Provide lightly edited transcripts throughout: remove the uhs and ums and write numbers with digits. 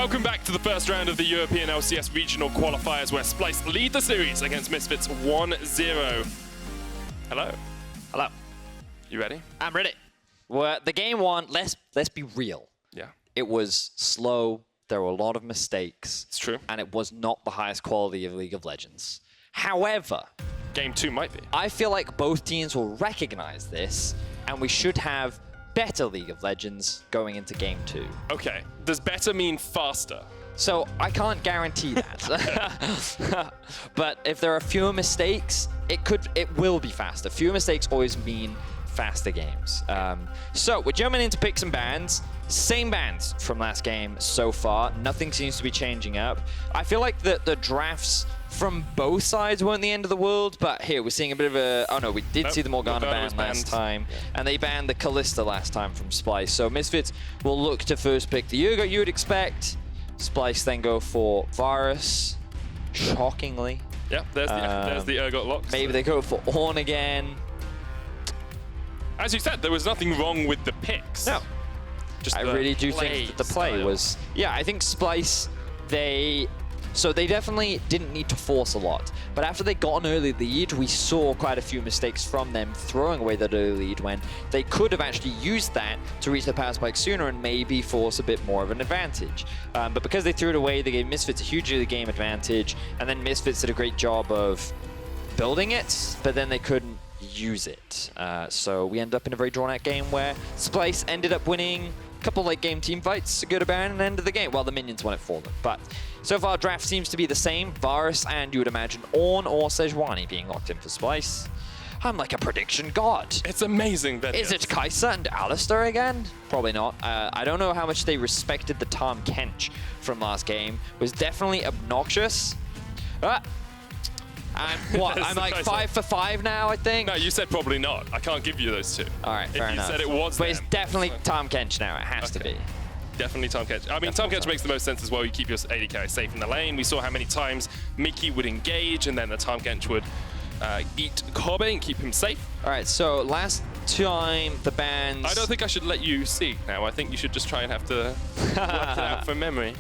Welcome back to the first round of the European LCS Regional Qualifiers, where Splyce lead the series against Misfits 1-0. Hello. Hello. You ready? I'm ready. Well, the game one, let's be real. Yeah. It was slow, there were a lot of mistakes. It's true. And it was not the highest quality of League of Legends. However, Game 2 might be. I feel like both teams will recognize this, and we should have better League of Legends going into Game 2. Okay. Does better mean faster? So I can't guarantee that. But if there are fewer mistakes, it will be faster. Fewer mistakes always mean faster games. So we're jumping into picks and bans. Same bans from last game so far. Nothing seems to be changing up. I feel like the drafts from both sides weren't the end of the world, but here we're seeing a bit of a... Oh no, we did see the Morgana ban last time, and they banned the Kalista last time from Splyce. So Misfits will look to first pick the Urgot you would expect. Splyce then go for Varus, shockingly. Yeah, there's the Urgot locks. Maybe they go for Ornn again. As you said, there was nothing wrong with the picks. No. Just I really do think that the play was... Yeah, I think Splyce, they definitely didn't need to force a lot. But after they got an early lead, we saw quite a few mistakes from them throwing away that early lead when they could have actually used that to reach the power spike sooner and maybe force a bit more of an advantage. But because they threw it away, they gave Misfits a huge early game advantage, and then Misfits did a great job of building it, but then they couldn't use it. So we end up in a very drawn-out game where Splyce ended up winning a couple late game team fights to go to Baron and end of the game. Well, the minions won it for them. But so far, draft seems to be the same. Varus and you would imagine Ornn or Sejuani being locked in for Splyce. I'm like a prediction god. It's amazing, Vedius. Is it Kaisa and Alistar again? Probably not. I don't know how much they respected the Tahm Kench from last game. It was definitely obnoxious. I'm like 5 for 5 now, I think. No, you said probably not. I can't give you those two. All right, fair enough. If you said it was But it's definitely Tahm Kench now. It has to be. Definitely Tahm Kench. I mean, Tahm Kench makes the most sense as well. You keep your AD carry safe in the lane. We saw how many times Mikyx would engage, and then the Tahm Kench would eat Kobbe and keep him safe. All right, so last time the bans... I don't think I should let you see now. I think you should just try and have to work it out from memory.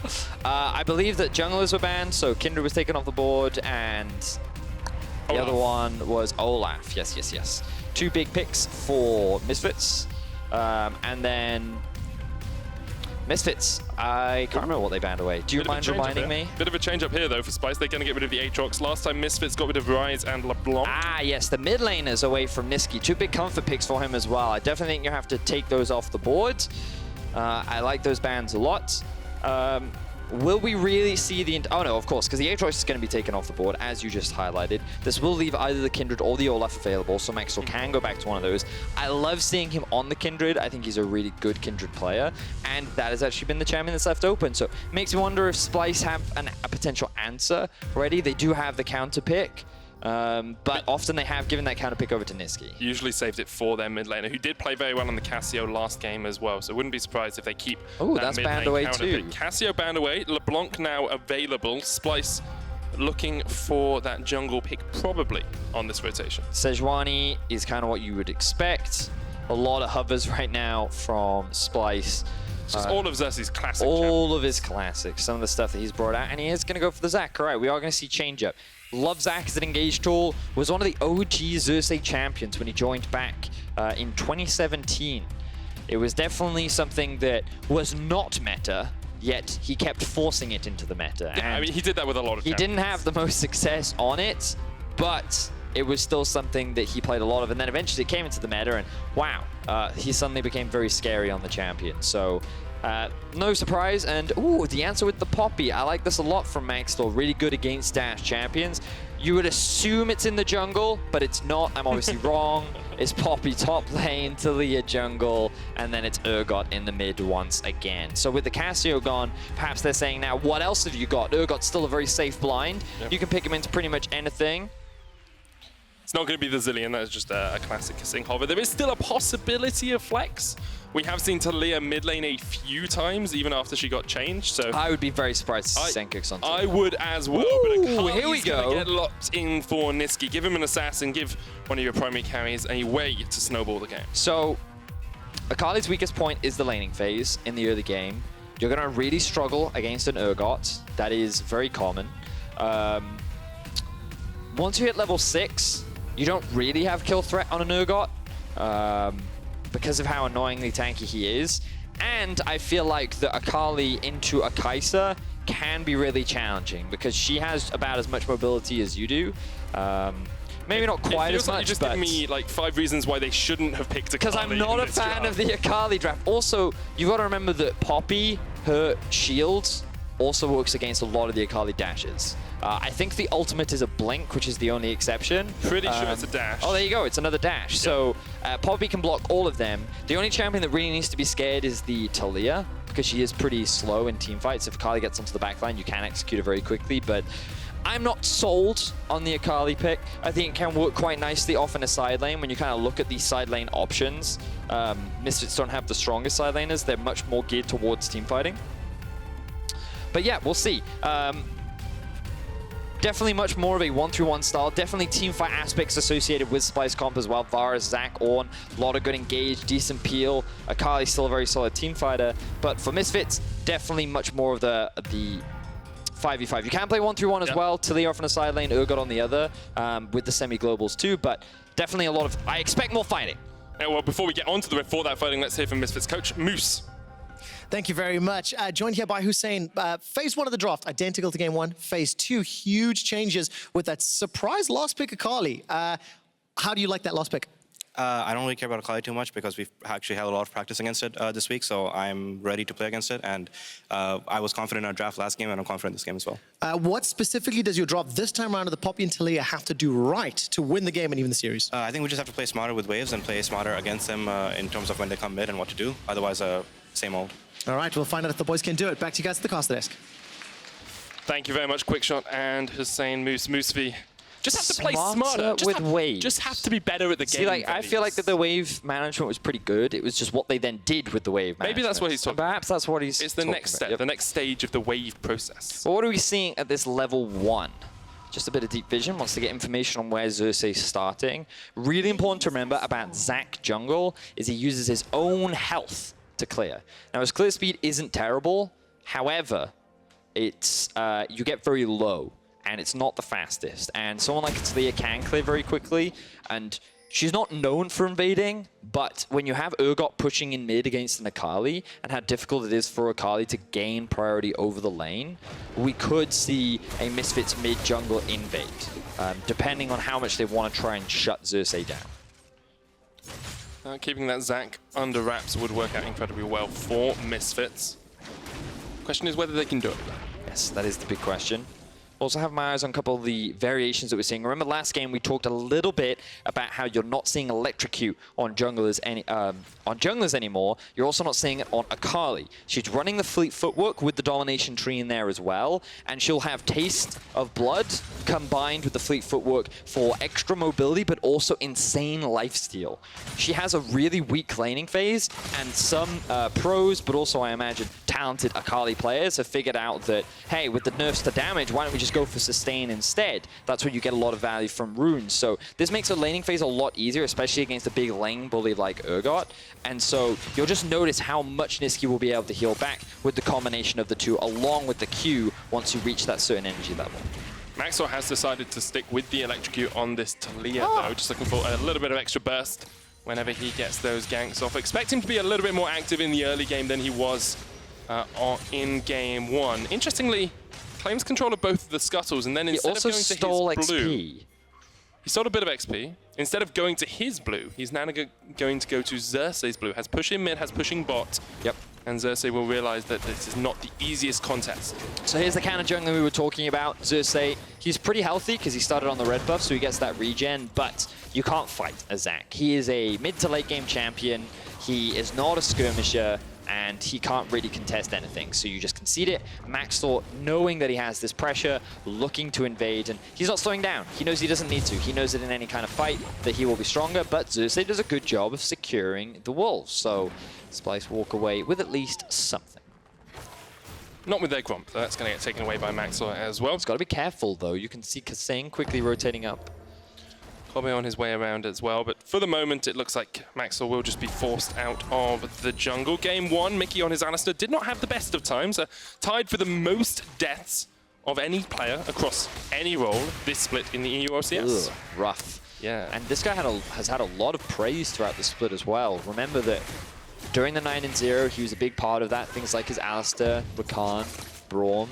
I believe that junglers were banned, so Kindred was taken off the board, and the other one was Olaf. Yes, yes, yes. 2 big picks for Misfits. And then Misfits, I can't remember what they banned away. Do you mind reminding me? Bit of a change up here, though, for Splyce. They're going to get rid of the Aatrox. Last time, Misfits got rid of Ryze and LeBlanc. Ah, yes, the mid laners away from Nisqy. 2 big comfort picks for him as well. I definitely think you have to take those off the board. I like those bans a lot. Will we really see the... Oh, no, of course, because the Aatrox is going to be taken off the board, as you just highlighted. This will leave either the Kindred or the Olaf available, so Maxlore can go back to one of those. I love seeing him on the Kindred. I think he's a really good Kindred player, and that has actually been the champion that's left open. So it makes me wonder if Splyce have a potential answer ready. They do have the counter pick. But often they have given that counter pick over to Nisqy. Usually saved it for their mid laner, who did play very well on the Cassio last game as well. So wouldn't be surprised if they keep that mid lane counter pick. Cassio banned away. LeBlanc now available. Splyce looking for that jungle pick probably on this rotation. Sejuani is kind of what you would expect. A lot of hovers right now from Splyce. Just all of Xerxe's classic. All of his classics. Some of the stuff that he's brought out. And he is going to go for the Zac. All right, we are going to see change up. Love Zac as an engage tool. Was one of the OG Xerxe champions when he joined back in 2017. It was definitely something that was not meta, yet he kept forcing it into the meta. Yeah, and I mean, he did that with a lot of champions. He didn't have the most success on it, but it was still something that he played a lot of. And then eventually it came into the meta, and wow, he suddenly became very scary on the champion. So no surprise, and ooh, the answer with the Poppy. I like this a lot from Maxlore. Really good against dash champions. You would assume it's in the jungle, but it's not. I'm obviously wrong. It's Poppy top lane, Taliyah jungle, and then it's Urgot in the mid once again. So with the Cassio gone, perhaps they're saying now, what else have you got? Urgot's still a very safe blind. Yep. You can pick him into pretty much anything. It's not going to be the Zillion, that is just a classic kaSing hover. There is still a possibility of flex. We have seen Taliyah mid lane a few times, even after she got changed. So I would be very surprised to see Sencux on Taliyah. I would as well. Ooh, but here we go. Get locked in for Nisqy. Give him an assassin, give one of your primary carries a way to snowball the game. So Akali's weakest point is the laning phase in the early game. you're going to really struggle against an Urgot. That is very common. Once you hit level 6, you don't really have kill threat on an Urgot because of how annoyingly tanky he is. And I feel like the Akali into a Kaisa can be really challenging because she has about as much mobility as you do. Maybe not quite as much, you just giving me like 5 reasons why they shouldn't have picked Akali. Because I'm not a fan of the Akali draft. Also, you've got to remember that Poppy, her shields, also works against a lot of the Akali dashes. I think the ultimate is a blink, which is the only exception. Pretty sure it's a dash. Oh, there you go. It's another dash. Yep. So Poppy can block all of them. The only champion that really needs to be scared is the Taliyah, because she is pretty slow in team fights. If Akali gets onto the backline, you can execute her very quickly, but I'm not sold on the Akali pick. I think it can work quite nicely off in a side lane when you kind of look at these side lane options. Misfits don't have the strongest side laners. They're much more geared towards team fighting. But yeah, we'll see. Definitely much more of a 1-3-1 style. Definitely team fight aspects associated with Splyce comp as well. Varus, Zac, Ornn, a lot of good engage, decent peel. Akali's still a very solid team fighter. But for Misfits, definitely much more of the 5v5. You can play 1-3-1 as well. Taliyah off on the side lane, Urgot on the other, with the semi-globals too. But definitely a lot of... I expect more fighting. Yeah, well, before we get on to the for that fighting, let's hear from Misfits coach, Moose. Thank you very much. Joined here by Hussein. Phase 1 of the draft, identical to game 1. Phase 2, huge changes with that surprise last pick Akali. How do you like that last pick? I don't really care about Akali too much because we've actually had a lot of practice against it this week, so I'm ready to play against it. And I was confident in our draft last game, and I'm confident this game as well. What specifically does your draft this time around of the Poppy and Taliyah have to do right to win the game and even the series? I think we just have to play smarter with waves and play smarter against them in terms of when they come mid and what to do. Otherwise, same old. All right, we'll find out if the boys can do it. Back to you guys at the caster desk. Thank you very much, Quickshot and Hussein Moosvi. Just have to play smarter with waves. Just have to be better at the game. See, like, I feel like that the wave management was pretty good. It was just what they then did with the wave management. Maybe that's what he's talking about. Perhaps that's what he's It's the next step, the next stage of the wave process. Well, what are we seeing at this level 1? Just a bit of deep vision, wants to get information on where Xerxe is starting. Really important to remember about Zac jungle is he uses his own health to clear. Now, his clear speed isn't terrible. However, it's you get very low, and it's not the fastest. And someone like Taliyah can clear very quickly, and she's not known for invading, but when you have Urgot pushing in mid against an Akali, and how difficult it is for Akali to gain priority over the lane, we could see a Misfits mid-jungle invade, depending on how much they want to try and shut Xerxe down. Keeping that Zac under wraps would work out incredibly well for Misfits. Question is whether they can do it. Yes, that is the big question. Also have my eyes on a couple of the variations that we're seeing. Remember last game we talked a little bit about how you're not seeing Electrocute on junglers anymore. You're also not seeing it on Akali. She's running the fleet footwork with the domination tree in there as well, and she'll have Taste of Blood combined with the fleet footwork for extra mobility, but also insane lifesteal. She has a really weak laning phase, and some pros, but also I imagine talented Akali players have figured out that, hey, with the nerfs to damage, why don't we just go for sustain instead? That's where you get a lot of value from runes. So this makes a laning phase a lot easier, especially against a big lane bully like Urgot. And so you'll just notice how much Nisqy will be able to heal back with the combination of the two, along with the Q once you reach that certain energy level. Maxlore has decided to stick with the Electrocute on this Taliyah, though, just looking for a little bit of extra burst whenever he gets those ganks off. Expect him to be a little bit more active in the early game than he was in game 1. Interestingly, claims control of both of the scuttles, and then instead of going to his blue, he stole a bit of XP. Instead of going to his blue, he's now going to go to Xerxe's blue. Has pushing mid, has pushing bot. Yep. And Xerxe will realize that this is not the easiest contest. So here's the kind of jungler we were talking about. Xerxe, he's pretty healthy because he started on the red buff, so he gets that regen, but you can't fight a Zac. He is a mid to late game champion. He is not a skirmisher, and he can't really contest anything. So you just concede it. Maxlore, knowing that he has this pressure, looking to invade, and he's not slowing down. He knows he doesn't need to. He knows that in any kind of fight that he will be stronger, but Xerxe does a good job of securing the wolves. So Splyce walk away with at least something. Not with their Gromp. That's going to get taken away by Maxlore as well. It's got to be careful, though. You can see kaSing quickly rotating up. Kobbe on his way around as well, but for the moment it looks like Maxlore will just be forced out of the jungle. Game 1, Mikyx on his Alistar did not have the best of times, tied for the most deaths of any player across any role this split in the EU LCS. Ugh, rough. Yeah. And this guy has had a lot of praise throughout the split as well. Remember that during the 9-0, he was a big part of that. Things like his Alistar, Rakan, Braum,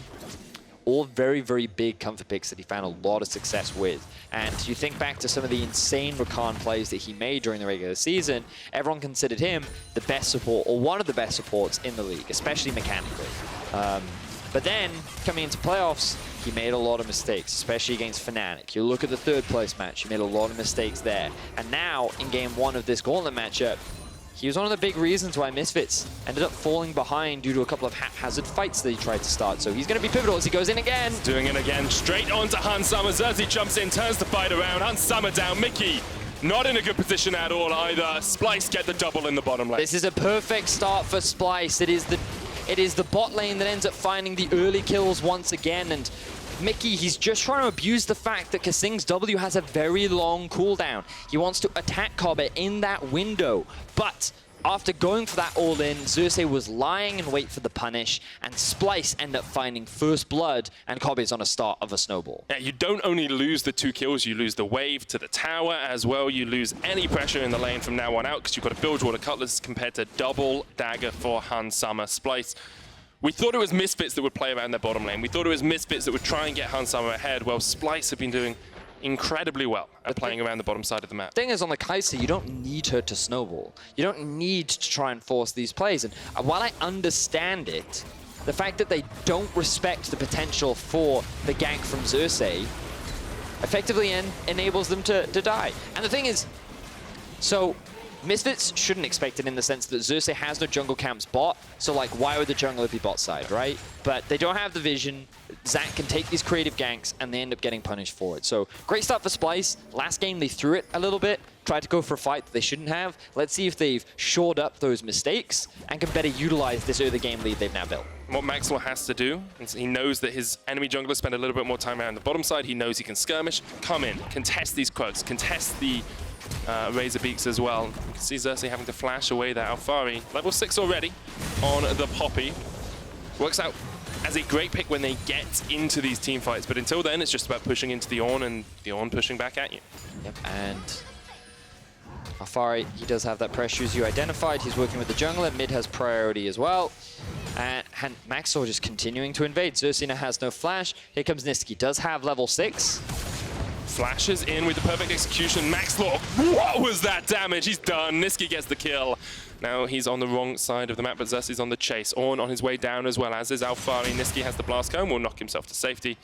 all very, very big comfort picks that he found a lot of success with. And you think back to some of the insane Rakan plays that he made during the regular season, everyone considered him the best support, or one of the best supports in the league, especially mechanically. But then, coming into playoffs, he made a lot of mistakes, especially against Fnatic. You look at the third place match, he made a lot of mistakes there. And now, in game 1 of this Gauntlet matchup, he was one of the big reasons why Misfits ended up falling behind due to a couple of haphazard fights that he tried to start. So he's going to be pivotal as he goes in again. Doing it again, straight onto Hansama. Xerxe jumps in, turns the fight around. Hansama down, Mikyx not in a good position at all either. Splyce get the double in the bottom lane. This is a perfect start for Splyce. It is the bot lane that ends up finding the early kills once again, and Mikyx, he's just trying to abuse the fact that kaSing's W has a very long cooldown. He wants to attack Kobbe in that window, but after going for that all-in, Xerxe was lying in wait for the punish, and Splyce end up finding first blood, and Kobbe's on a start of a snowball. Yeah, you don't only lose the 2 kills, you lose the wave to the tower as well. You lose any pressure in the lane from now on out, because you've got a Bilgewater Cutlass compared to double dagger for Hansama. Splyce, we thought it was Misfits that would play around their bottom lane. We thought it was Misfits that would try and get Hansama ahead. Well, Splyce have been doing incredibly well at playing around the bottom side of the map. Thing is, on the Kaisa, you don't need her to snowball. You don't need to try and force these plays. And while I understand it, the fact that they don't respect the potential for the gank from Xerxe effectively enables them to die. And the thing is, so Misfits shouldn't expect it in the sense that Xerxe has no jungle camps bot, so like why would the jungler be bot side, right? But they don't have the vision. Zac can take these creative ganks and they end up getting punished for it. So great start for Splyce. Last game they threw it a little bit, tried to go for a fight that they shouldn't have. Let's see if they've shored up those mistakes and can better utilize this early game lead they've now built. What Maxlore has to do is he knows that his enemy junglers spend a little bit more time around the bottom side. He knows he can skirmish, come in, contest these quotes, contest the Razor Beaks as well. You can see Xerxe having to flash away that Alphari. Level 6 already on the Poppy. Works out as a great pick when they get into these team fights, but until then it's just about pushing into the Ornn and the Ornn pushing back at you. Yep, and Alphari, he does have that pressure as you identified. He's working with the jungler. Mid has priority as well. And Maxlore just continuing to invade. Xerxe now has no flash. Here comes Nisqy. Does have level 6. Flashes in with the perfect execution. Maxlore, what was that damage? He's done. Nisqy gets the kill. Now he's on the wrong side of the map, but Xerxe's on the chase. Ornn on his way down as well, as is Alphari. Nisqy has the blast cone, will knock himself to safety.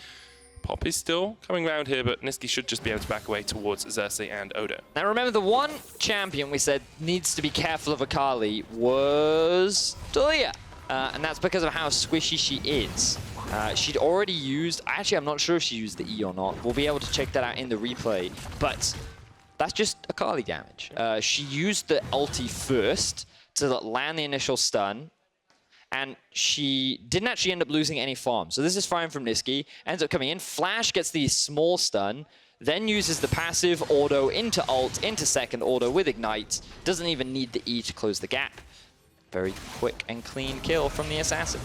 Poppy's still coming around here, but Nisqy should just be able to back away towards Xerxe and Odo. Now remember, the one champion we said needs to be careful of Akali was Taliyah. And that's because of how squishy she is. She'd already used, actually I'm not sure if she used the E or not. We'll be able to check that out in the replay, but that's just Akali damage. She used the ulti first to land the initial stun, and she didn't actually end up losing any farm. So this is fine from Nisqy. Ends up coming in, Flash gets the small stun, then uses the passive auto into ult, into second auto with Ignite. Doesn't even need the E to close the gap. Very quick and clean kill from the assassin.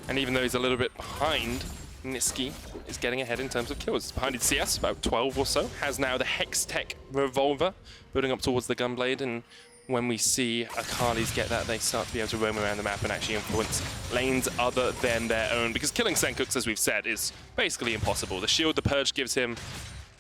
And even though he's a little bit behind, Nisqy is getting ahead in terms of kills. He's behind in CS, about 12 or so. Has now the Hex Tech Revolver, building up towards the Gunblade. And when we see Akalis get that, they start to be able to roam around the map and actually influence lanes other than their own. Because killing Sencux, as we've said, is basically impossible. The shield, the Purge gives him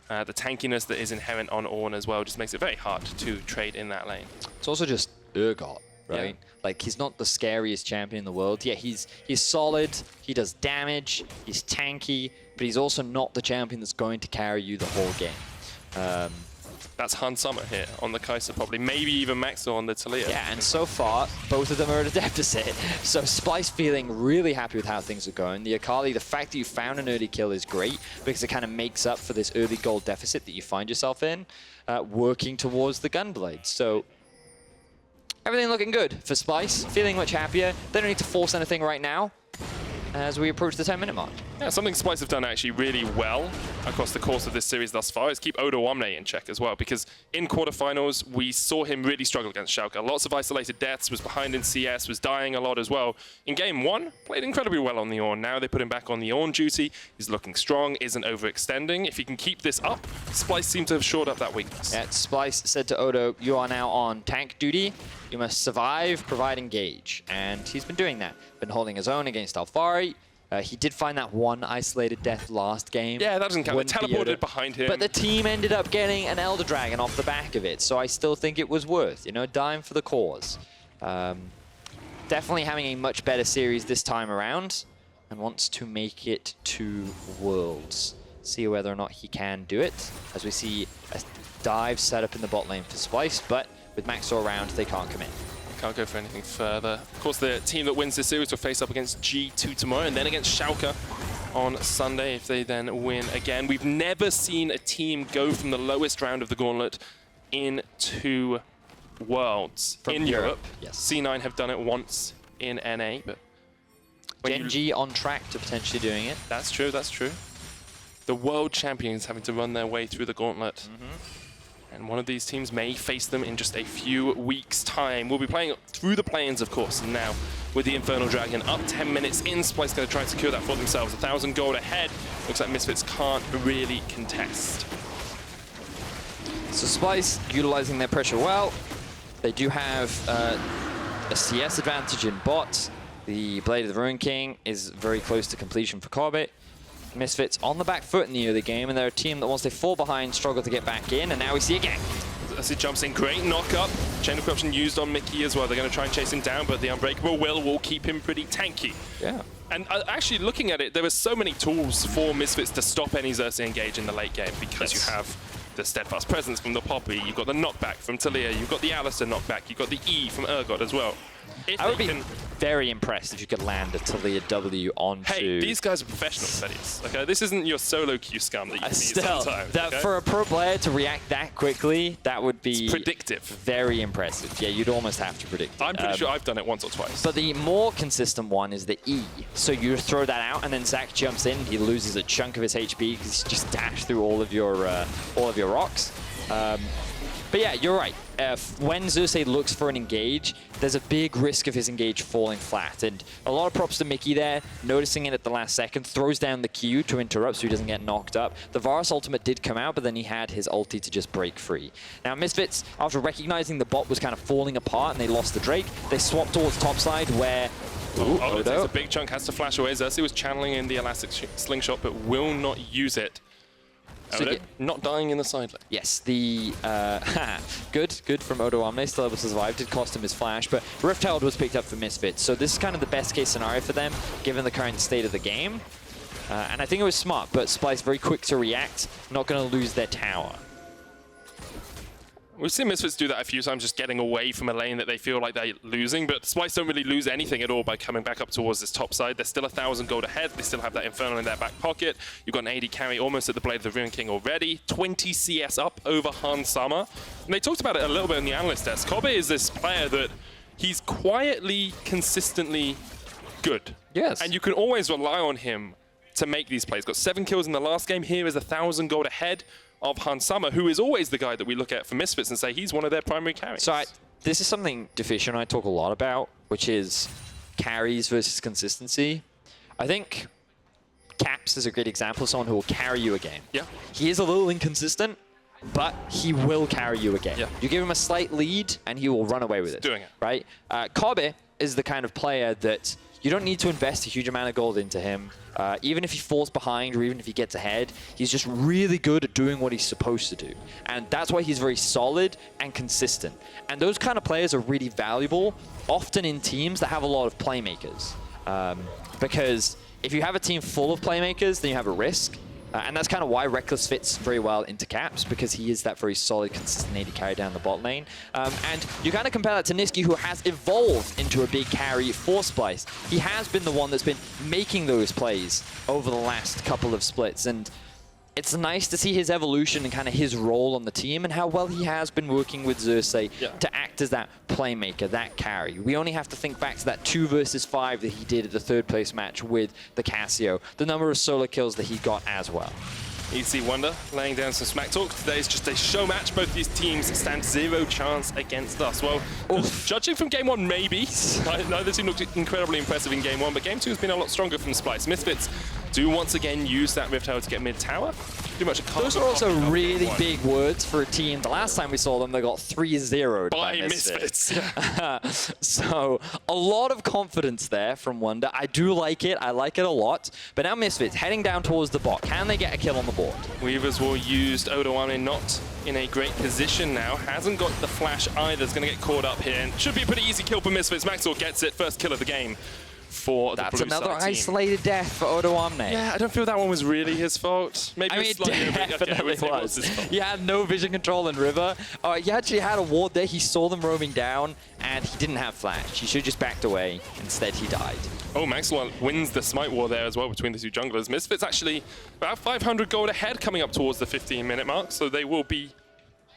the tankiness that is inherent on Ornn as well. Just makes it very hard to trade in that lane. It's also just Urgot, right? Yeah. Like, he's not the scariest champion in the world. Yeah, he's solid, he does damage, he's tanky, but he's also not the champion that's going to carry you the whole game. That's Hansama here on the Kaisa, probably. Maybe even Maxlore on the Taliyah. Yeah, and so far, both of them are at a deficit. So Splyce feeling really happy with how things are going. The Akali, the fact that you found an early kill is great, because it kind of makes up for this early gold deficit that you find yourself in, working towards the Gunblade. So everything looking good for Splyce, feeling much happier. They don't need to force anything right now as we approach the 10-minute mark. Yeah, something Splyce have done actually really well across the course of this series thus far is keep Odoamne in check as well, because in quarterfinals, we saw him really struggle against Sjokz. Lots of isolated deaths, was behind in CS, was dying a lot as well. In game 1, played incredibly well on the Ornn. Now they put him back on the Ornn duty. He's looking strong, isn't overextending. If he can keep this up, Splyce seems to have shored up that weakness. Yeah, Splyce said to Odo, you are now on tank duty. You must survive, provide, engage. And he's been doing that. Been holding his own against Alphari. He did find that one isolated death last game. Yeah, that doesn't count. They teleported behind him. But the team ended up getting an Elder Dragon off the back of it, so I still think it was worth, you know, dying for the cause. Definitely having a much better series this time around, and wants to make it to Worlds. See whether or not he can do it, as we see a dive set up in the bot lane for Splyce, but with Maxlore around, they can't commit. Can't go for anything further. Of course, the team that wins this series will face up against G2 tomorrow, and then against Sjokz on Sunday if they then win again. We've never seen a team go from the lowest round of the gauntlet into Worlds in Europe. Yes. C9 have done it once in NA, but Genji on track to potentially doing it. That's true, that's true. The world champions having to run their way through the gauntlet. And one of these teams may face them in just a few weeks' time. We'll be playing through the play-ins, of course, and now with the Infernal Dragon up 10 minutes in, Splyce going to try and secure that for themselves. 1,000 gold ahead. Looks like Misfits can't really contest. So Splyce utilizing their pressure well. They do have a CS advantage in bot. The Blade of the Ruin King is very close to completion for Kobbe. Misfits on the back foot in the early game, and they're a team that once they fall behind, struggle to get back in, and now we see again. As he jumps in, great knock-up. Chain of Corruption used on Mikyx as well. They're going to try and chase him down, but the Unbreakable will keep him pretty tanky. Yeah. And actually, looking at it, there were so many tools for Misfits to stop any Xerxe engage in the late game, because you have the Steadfast Presence from the Poppy, you've got the knockback from Taliyah, you've got the Alistar knockback, you've got the E from Urgot as well. I would be very impressed if you could land a Taliyah W onto... Hey, these guys are professionals, Vedius. Okay, this isn't your solo Q scum that you see sometimes. That okay? For a pro player to react that quickly, that would be... It's predictive. Very impressive. Yeah, you'd almost have to predict it. I'm pretty sure I've done it once or twice. But the more consistent one is the E. So you throw that out, and then Zach jumps in, he loses a chunk of his HP because he just dashed through all of your rocks. But yeah, you're right. When Xerxe looks for an engage, there's a big risk of his engage falling flat. And a lot of props to Mikyx there, noticing it at the last second, throws down the Q to interrupt so he doesn't get knocked up. The Varus ultimate did come out, but then he had his ulti to just break free. Now Misfits, after recognizing the bot was kind of falling apart and they lost the Drake, they swapped towards topside where... Odo takes a big chunk, has to flash away. Xerxe was channeling in the Elastic Slingshot, but will not use it. So not dying in the side lane. Yes, the good from Odoamne, still able to survive. Did cost him his flash, but Rift Herald was picked up for Misfits. So this is kind of the best case scenario for them, given the current state of the game. And I think it was smart, but Splyce very quick to react, not going to lose their tower. We've seen Misfits do that a few times, just getting away from a lane that they feel like they're losing, but Splyce don't really lose anything at all by coming back up towards this top side. They're still 1,000 gold ahead. They still have that Infernal in their back pocket. You've got an AD carry almost at the Blade of the Ruin King already. 20 CS up over Hansama. And they talked about it a little bit in the analyst desk. Kobbe is this player that he's quietly, consistently good. Yes. And you can always rely on him to make these plays. Got 7 kills in the last game. Here is 1,000 gold ahead of Hansama, who is always the guy that we look at for Misfits and say he's one of their primary carries. So this is something Deficio and I talk a lot about, which is carries versus consistency. I think Caps is a great example of someone who will carry you a game. Yeah. He is a little inconsistent, but he will carry you a game. Yeah. You give him a slight lead and he will run away with it. Doing it. Right? Kobbe is the kind of player that you don't need to invest a huge amount of gold into him. Even if he falls behind or even if he gets ahead, he's just really good at doing what he's supposed to do. And that's why he's very solid and consistent. And those kind of players are really valuable, often in teams that have a lot of playmakers. Because if you have a team full of playmakers, then you have a risk. And that's kind of why Rekkles fits very well into Caps, because he is that very solid, consistent AD carry down the bot lane. And you kind of compare that to Nisqy, who has evolved into a big carry for Splyce. He has been the one that's been making those plays over the last couple of splits. And it's nice to see his evolution and kind of his role on the team and how well he has been working with Xerxe to act as that playmaker, that carry. We only have to think back to that 2 versus 5 that he did at the 3rd place match with the Casio, the number of solo kills that he got as well. ADC Wonder laying down some smack talk. Today is just a show match. Both these teams stand 0 chance against us. Well, judging from game 1, maybe. Neither team looked incredibly impressive in game 1, but game 2 has been a lot stronger from Splyce. Misfits do once again use that Rift Tower to get mid tower. Pretty much a Those are also really big words for a team. The last time we saw them, they got 3-0'd by Misfits. So a lot of confidence there from Wonder. I do like it. I like it a lot. But now Misfits heading down towards the bot. Can they get a kill on the board? Weavers will use Odoamne, not in a great position now. Hasn't got the flash either. Is going to get caught up here. And should be a pretty easy kill for Misfits. Maxlore gets it. First kill of the game for the blue side team. That's another isolated death for Odoamne. Yeah, I don't feel that one was really his fault. Maybe I mean, it definitely was. His fault. He had no vision control in River. He actually had a ward there. He saw them roaming down, and he didn't have flash. He should have just backed away. Instead, he died. Oh, Maxlore wins the smite war there as well between the two junglers. Misfits actually about 500 gold ahead coming up towards the 15-minute mark, so they will be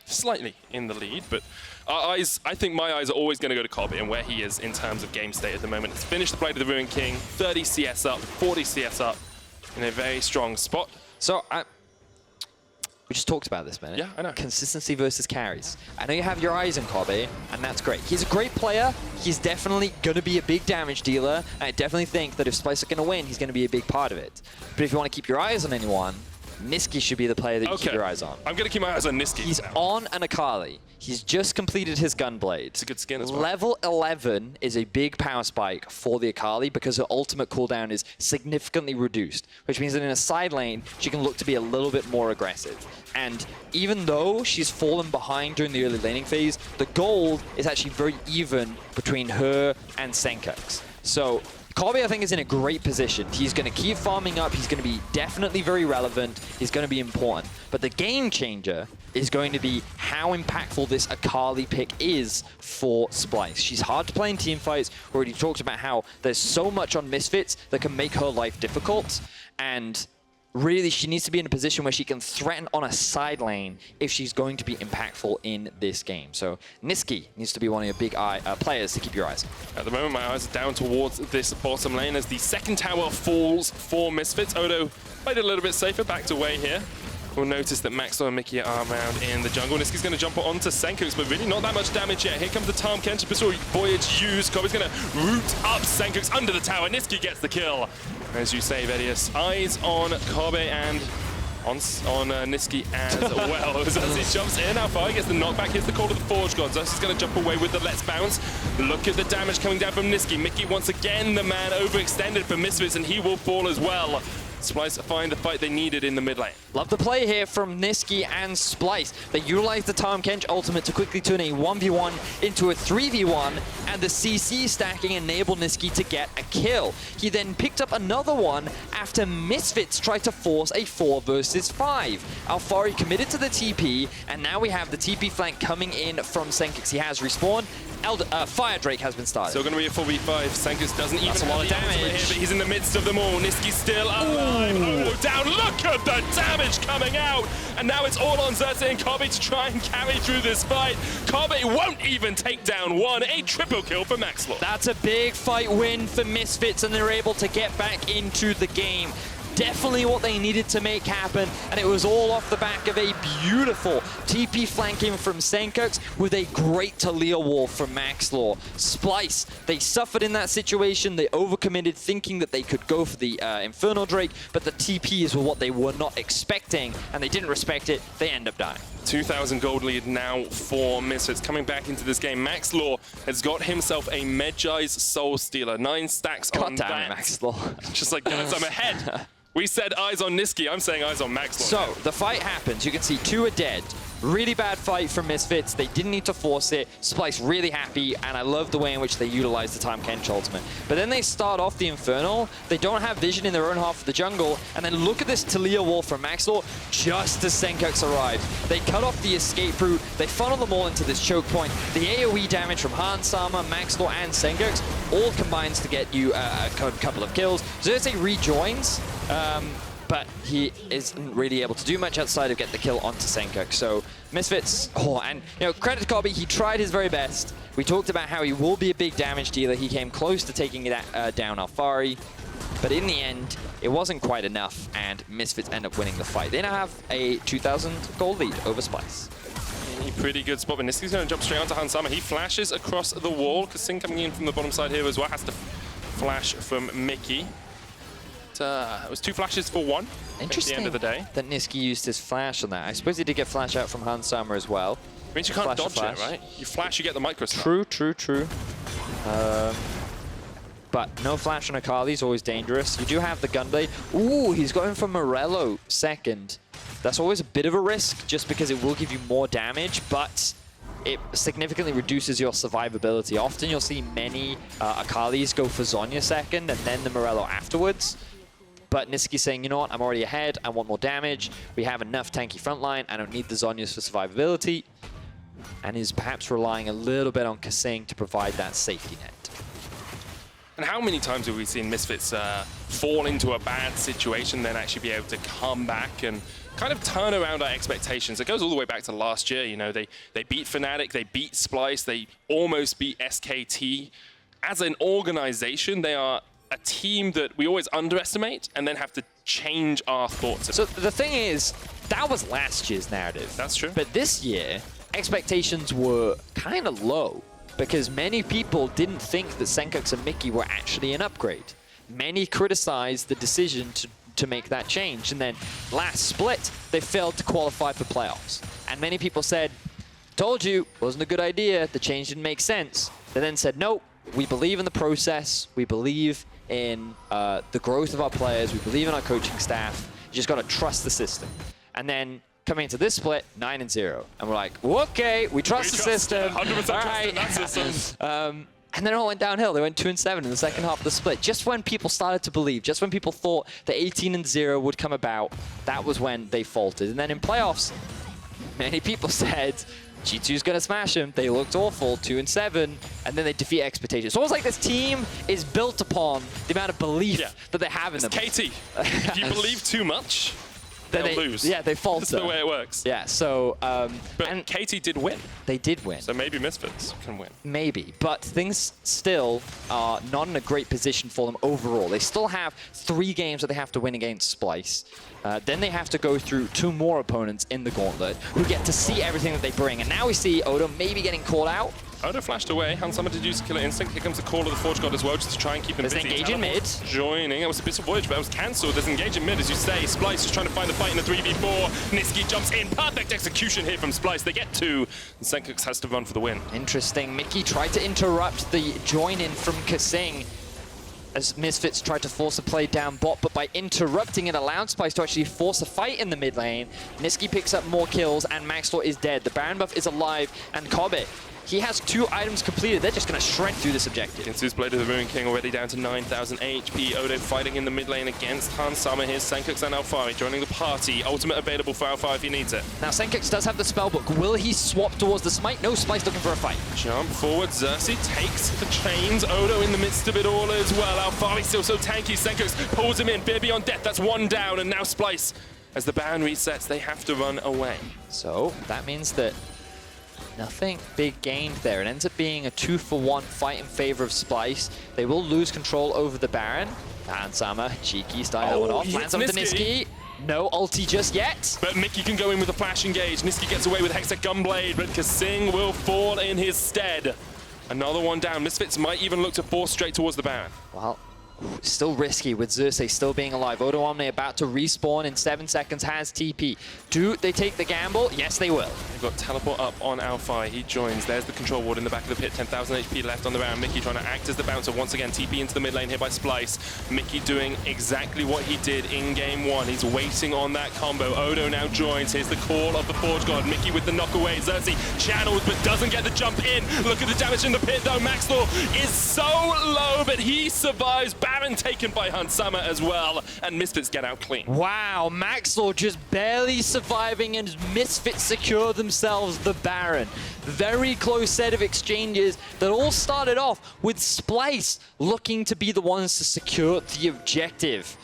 slightly in the lead, but our eyes, I think my eyes are always going to go to Kobbe and where he is in terms of game state at the moment. He's finished the play to the Ruined King, 30 CS up, 40 CS up, in a very strong spot. So, we just talked about this, man. Yeah, I know. Consistency versus carries. I know you have your eyes on Kobbe, and that's great. He's a great player. He's definitely going to be a big damage dealer. And I definitely think that if Splyce are going to win, he's going to be a big part of it. But if you want to keep your eyes on anyone, Nisqy should be the player that you keep your eyes on. I'm going to keep my eyes on Nisqy. He's on an Akali. He's just completed his Gunblade. It's a good skin as well. Level 11 is a big power spike for the Akali because her ultimate cooldown is significantly reduced, which means that in a side lane, she can look to be a little bit more aggressive. And even though she's fallen behind during the early laning phase, the gold is actually very even between her and Sencux. So Kobbe, I think, is in a great position. He's going to keep farming up. He's going to be definitely very relevant. He's going to be important. But the game changer is going to be how impactful this Akali pick is for Splyce. She's hard to play in team fights. We already talked about how there's so much on Misfits that can make her life difficult. And really, she needs to be in a position where she can threaten on a side lane if she's going to be impactful in this game. So Nisqy needs to be one of your big players to keep your eyes on. At the moment, my eyes are down towards this bottom lane as the second tower falls for Misfits. Odo played a little bit safer, backed away here. We'll notice that Maxlore and Mikyx are around in the jungle. Nisqy's going to jump onto Sencux, but really not that much damage yet. Here comes the Tahm Kench. Pistol Voyage used. Kobbe's going to root up Sencux under the tower. Nisqy gets the kill. As you say, Vedius, eyes on Kobbe and on Nisqy as well. As he jumps in, Alphari gets the knockback, hits the call of the Forge Gods. Xerxe going to jump away with the Let's Bounce. Look at the damage coming down from Nisqy. Mikyx once again, the man overextended for Misfits, and he will fall as well. Splyce find the fight they needed in the mid lane. Love the play here from Nisqy and Splyce. They utilized the Tahm Kench ultimate to quickly turn a 1v1 into a 3v1, and the CC stacking enabled Nisqy to get a kill. He then picked up another one after Misfits tried to force a 4 versus 5. Alphari committed to the TP, and now we have the TP flank coming in from Sencux. He has respawned. Fire Drake has been started. So going to be a 4v5. Sencux doesn't even have a lot of damage here, but he's in the midst of them all. Nisqy's still alive. Oh, down. Look at the damage coming out. And now it's all on Xerxe and Kobbe to try and carry through this fight. Kobbe won't even take down one. A triple kill for Maxlore. That's a big fight win for Misfits, and they're able to get back into the game. Definitely what they needed to make happen, and it was all off the back of a beautiful TP flanking from Sencux with a great Taliyah wall from Maxlore. Splyce, they suffered in that situation. They overcommitted, thinking that they could go for the Infernal Drake, but the TPs were what they were not expecting, and they didn't respect it. They end up dying. 2,000 gold lead now for Misfits. Coming back into this game, Maxlore has got himself a Medjai's Soul Stealer. 9 stacks on that. God damn it, Maxlore. Just like, guys, I'm ahead. We said eyes on Nisqy. I'm saying eyes on Maxlore. So the fight happens. You can see 2 are dead. Really bad fight from Misfits. They didn't need to force it. Splyce really happy, and I love the way in which they utilize the Tahm Kench ultimate. But then they start off the Infernal. They don't have vision in their own half of the jungle, and then look at this Taliyah wall from Maxlore just as Sencux arrives. They cut off the escape route. They funnel them all into this choke point. The AoE damage from Han Sama, Maxlore, and Sencux all combines to get you a couple of kills. Xerxe rejoins. but he isn't really able to do much outside of get the kill onto Sencux. So Misfits, and credit to Kobbe, he tried his very best. We talked about how he will be a big damage dealer. He came close to taking it down Alphari, but in the end, it wasn't quite enough, and Misfits end up winning the fight. They now have a 2,000 gold lead over Splyce. Pretty good spot, but Nisqy's going to jump straight onto Hansama. He flashes across the wall. kaSing coming in from the bottom side here as well. Has to flash from Mikyx. It was 2 flashes for 1. Interesting at the end of the day. That Nisqy used his flash on that. I suppose he did get flash out from Hansama as well. Means you can't dodge it, right? You flash, you get the micro snap. True. But no flash on Akali is always dangerous. You do have the Gunblade. Ooh, he's going for Morello second. That's always a bit of a risk, just because it will give you more damage, but it significantly reduces your survivability. Often you'll see many Akalis go for Zhonya second and then the Morello afterwards. But Nisqy saying, you know what, I'm already ahead, I want more damage. We have enough tanky frontline, I don't need the Zhonyas for survivability. And is perhaps relying a little bit on kaSing to provide that safety net. And how many times have we seen Misfits fall into a bad situation, then actually be able to come back and kind of turn around our expectations? It goes all the way back to last year. They beat Fnatic, they beat Splyce, they almost beat SKT. As an organization, they are a team that we always underestimate and then have to change our thoughts. So the thing is, that was last year's narrative. That's true. But this year, expectations were kind of low, because many people didn't think that Sencux and Mikyx were actually an upgrade. Many criticized the decision to make that change, and then last split, they failed to qualify for playoffs. And many people said, told you, wasn't a good idea, the change didn't make sense. They then said, nope, we believe in the process, we believe in the growth of our players, we believe in our coaching staff, you just gotta trust the system. And then coming into this split, 9-0. And we're like, okay, we trust the system. 100% trust in that system. And then it all went downhill. They went 2-7 in the second half of the split. Just when people started to believe, just when people thought the 18-0 would come about, that was when they faltered. And then in playoffs, many people said, G2's going to smash them. They looked awful, 2-7, and then they defeat expectations. It's almost like this team is built upon the amount of belief that they have in them. KT. If you believe too much, they'll lose. Yeah, they falter. That's the way it works. Yeah, so... but KT did win. They did win. So maybe Misfits can win. Maybe, but things still are not in a great position for them overall. They still have 3 games that they have to win against Splyce. Then they have to go through 2 more opponents in the gauntlet who get to see everything that they bring. And now we see Odo maybe getting called out. Odo flashed away. Hansama did use Killer Instinct. Here comes the call of the Forge God as well, just to try and keep them busy. There's engage in mid. Joining. It was a bit of voyage, but it was cancelled. There's engage in mid, as you say. Splyce is trying to find the fight in the 3v4. Nisqy jumps in. Perfect execution here from Splyce. They get 2. And Sencux has to run for the win. Interesting. Mikyx tried to interrupt the join-in from kaSing as Misfits tried to force a play down bot, but by interrupting it allowed Splyce to actually force a fight in the mid lane. Nisqy picks up more kills and Maxlore is dead. The Baron buff is alive, and Kobbe, he has 2 items completed. They're just going to shred through this objective. Kinsu's Blade of the Ruin King already down to 9,000 HP. Odo fighting in the mid lane against Hansama. Here's Sencux and Alphari joining the party. Ultimate available for Alphari if he needs it. Now Sencux does have the spellbook. Will he swap towards the smite? No, Splyce looking for a fight. Jump forward. Xerxe takes the chains. Odo in the midst of it all as well. Alphari still so tanky. Sencux pulls him in. Fear beyond death. That's 1 down. And now Splyce, as the Baron resets, they have to run away. So that means that nothing big gained there. It ends up being a 2-for-1 fight in favor of Splyce. They will lose control over the Baron. Hansama, cheeky, starting that one off. Lands on the Nisqy. No ulti just yet. But Mikyx can go in with a flash engage. Nisqy gets away with Hextech Gunblade, but kaSing will fall in his stead. Another one down. Misfits might even look to force straight towards the Baron. Well, still risky with Xerxe still being alive. Odoamne about to respawn in 7 seconds, has TP. Do they take the gamble? Yes, they will. They've got teleport up on Alphari. He joins. There's the control ward in the back of the pit. 10,000 HP left on the Baron. Mikyx trying to act as the bouncer once again. TP into the mid lane here by Splyce. Mikyx doing exactly what he did in game 1. He's waiting on that combo. Odo now joins. Here's the call of the Forge God. Mikyx with the knock away. Xerxe channels but doesn't get the jump in. Look at the damage in the pit though. Maxlore is so low, but he survives. Baron taken by Hansama as well, and Misfits get out clean. Wow, Maxlore just barely surviving, and Misfits secure themselves the Baron. Very close set of exchanges that all started off with Splyce looking to be the ones to secure the objective.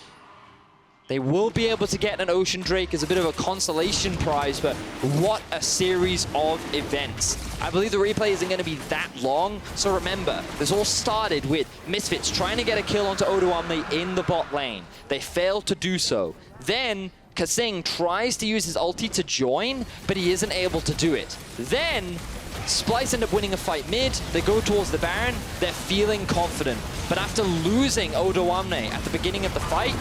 They will be able to get an Ocean Drake as a bit of a consolation prize, but what a series of events. I believe the replay isn't going to be that long, so remember, this all started with Misfits trying to get a kill onto Odoamne in the bot lane. They failed to do so. Then kaSing tries to use his ulti to join, but he isn't able to do it. Then Splyce end up winning a fight mid, they go towards the Baron, they're feeling confident. But after losing Odoamne at the beginning of the fight,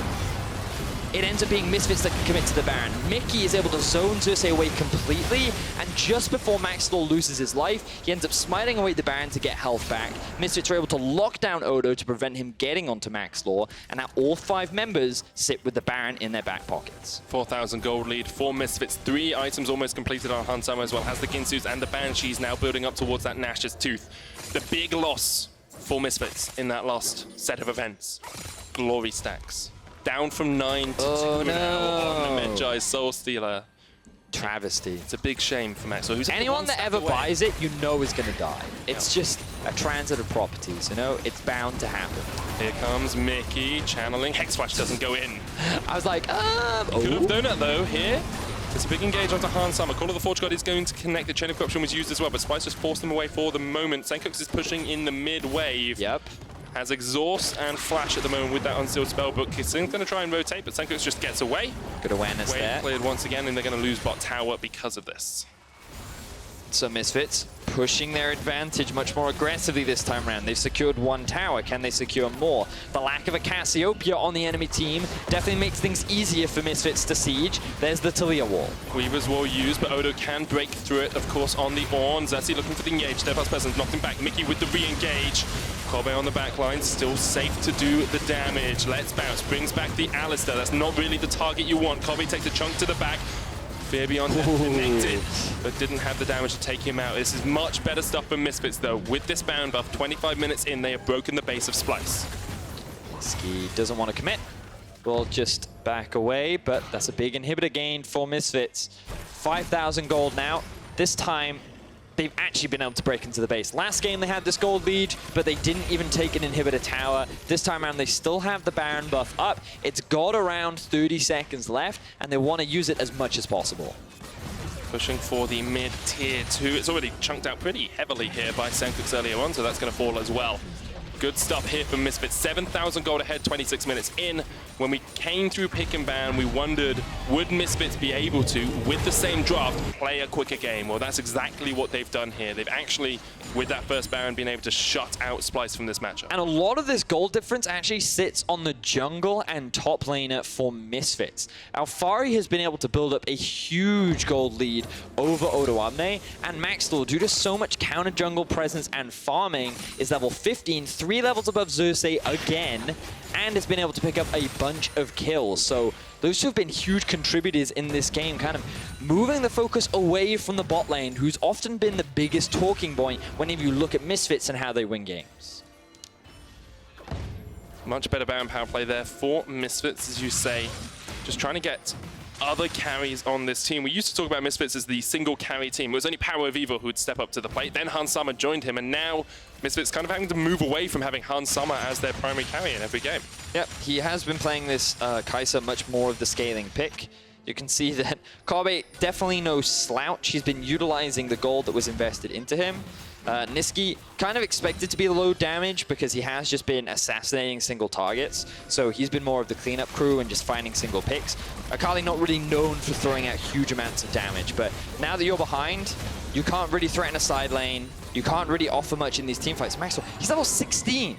it ends up being Misfits that can commit to the Baron. Mikyx is able to zone Xerxe away completely, and just before Maxlore loses his life, he ends up smiting away the Baron to get health back. Misfits are able to lock down Odo to prevent him getting onto Maxlore, and now all 5 members sit with the Baron in their back pockets. 4,000 gold lead for Misfits. 3 items almost completed on Hansama as well. Has the Ginsus and the Banshees now building up towards that Nash's Tooth. The big loss for Misfits in that last set of events. Glory stacks. Down from 9 to 2 now on the Medjai's Soul Stealer. Travesty. It's a big shame for Maxlore. Who's anyone that ever buys it, you know is going to die. It's just a transit of properties, you know? It's bound to happen. Here comes Mikyx channeling. Hex Flash doesn't go in. I was like, Could have done it though here. It's a big engage onto Hansama. Call of the Forge God is going to connect. The Chain of Corruption was used as well, but Splyce just forced them away for the moment. Sencux is pushing in the mid wave. Yep. Has Exhaust and Flash at the moment with that unsealed spellbook. kaSing's going to try and rotate, but Sencux just gets away. Good awareness there. Cleared once again, and they're going to lose bot tower because of this. So Misfits pushing their advantage much more aggressively this time around. They've secured 1 tower. Can they secure more? The lack of a Cassiopeia on the enemy team definitely makes things easier for Misfits to siege. There's the Taliyah wall. Weaver's wall used, but Odo can break through it, of course, on the Ornn. Xerxe looking for the engage. Steadfast Presence knocked him back. Mikyx with the re-engage. Kobbe on the back line, still safe to do the damage. Let's bounce. Brings back the Alistar. That's not really the target you want. Kobbe takes a chunk to the back. Fear Beyond Death connected, but didn't have the damage to take him out. This is much better stuff for Misfits, though. With this Baron buff, 25 minutes in, they have broken the base of Splyce. Nisqy doesn't want to commit. Will just back away, but that's a big inhibitor gain for Misfits. 5,000 gold now. This time, they've actually been able to break into the base. Last game they had this gold lead, but they didn't even take an inhibitor tower. This time around they still have the Baron buff up. It's got around 30 seconds left, and they want to use it as much as possible. Pushing for the mid-tier 2. It's already chunked out pretty heavily here by Sencux earlier on, so that's going to fall as well. Good stuff here from Misfits. 7,000 gold ahead, 26 minutes in. When we came through pick and ban, we wondered, would Misfits be able to, with the same draft, play a quicker game? Well, that's exactly what they've done here. They've actually, with that first Baron, been able to shut out Splyce from this matchup. And a lot of this gold difference actually sits on the jungle and top laner for Misfits. Alphari has been able to build up a huge gold lead over Odoamne, and Maxlore, due to so much counter jungle presence and farming, is level 15, 3 levels above Xerxe again, and has been able to pick up a bunch of kills. So those two have been huge contributors in this game, kind of moving the focus away from the bot lane, who's often been the biggest talking point whenever you look at Misfits and how they win games. Much better Baron power play there for Misfits, as you say. Just trying to get other carries on this team. We used to talk about Misfits as the single carry team. It was only Power of Evil who would step up to the plate. Then Hansama joined him, and now Misfits kind of having to move away from having Hansama as their primary carry in every game. Yep, he has been playing this Kaisa much more of the scaling pick. You can see that Kobbe, definitely no slouch. He's been utilizing the gold that was invested into him. Nisqy, kind of expected to be low damage because he has just been assassinating single targets. So he's been more of the cleanup crew and just finding single picks. Akali not really known for throwing out huge amounts of damage, but now that you're behind, you can't really threaten a side lane. You can't really offer much in these teamfights. Maxlore, he's level 16.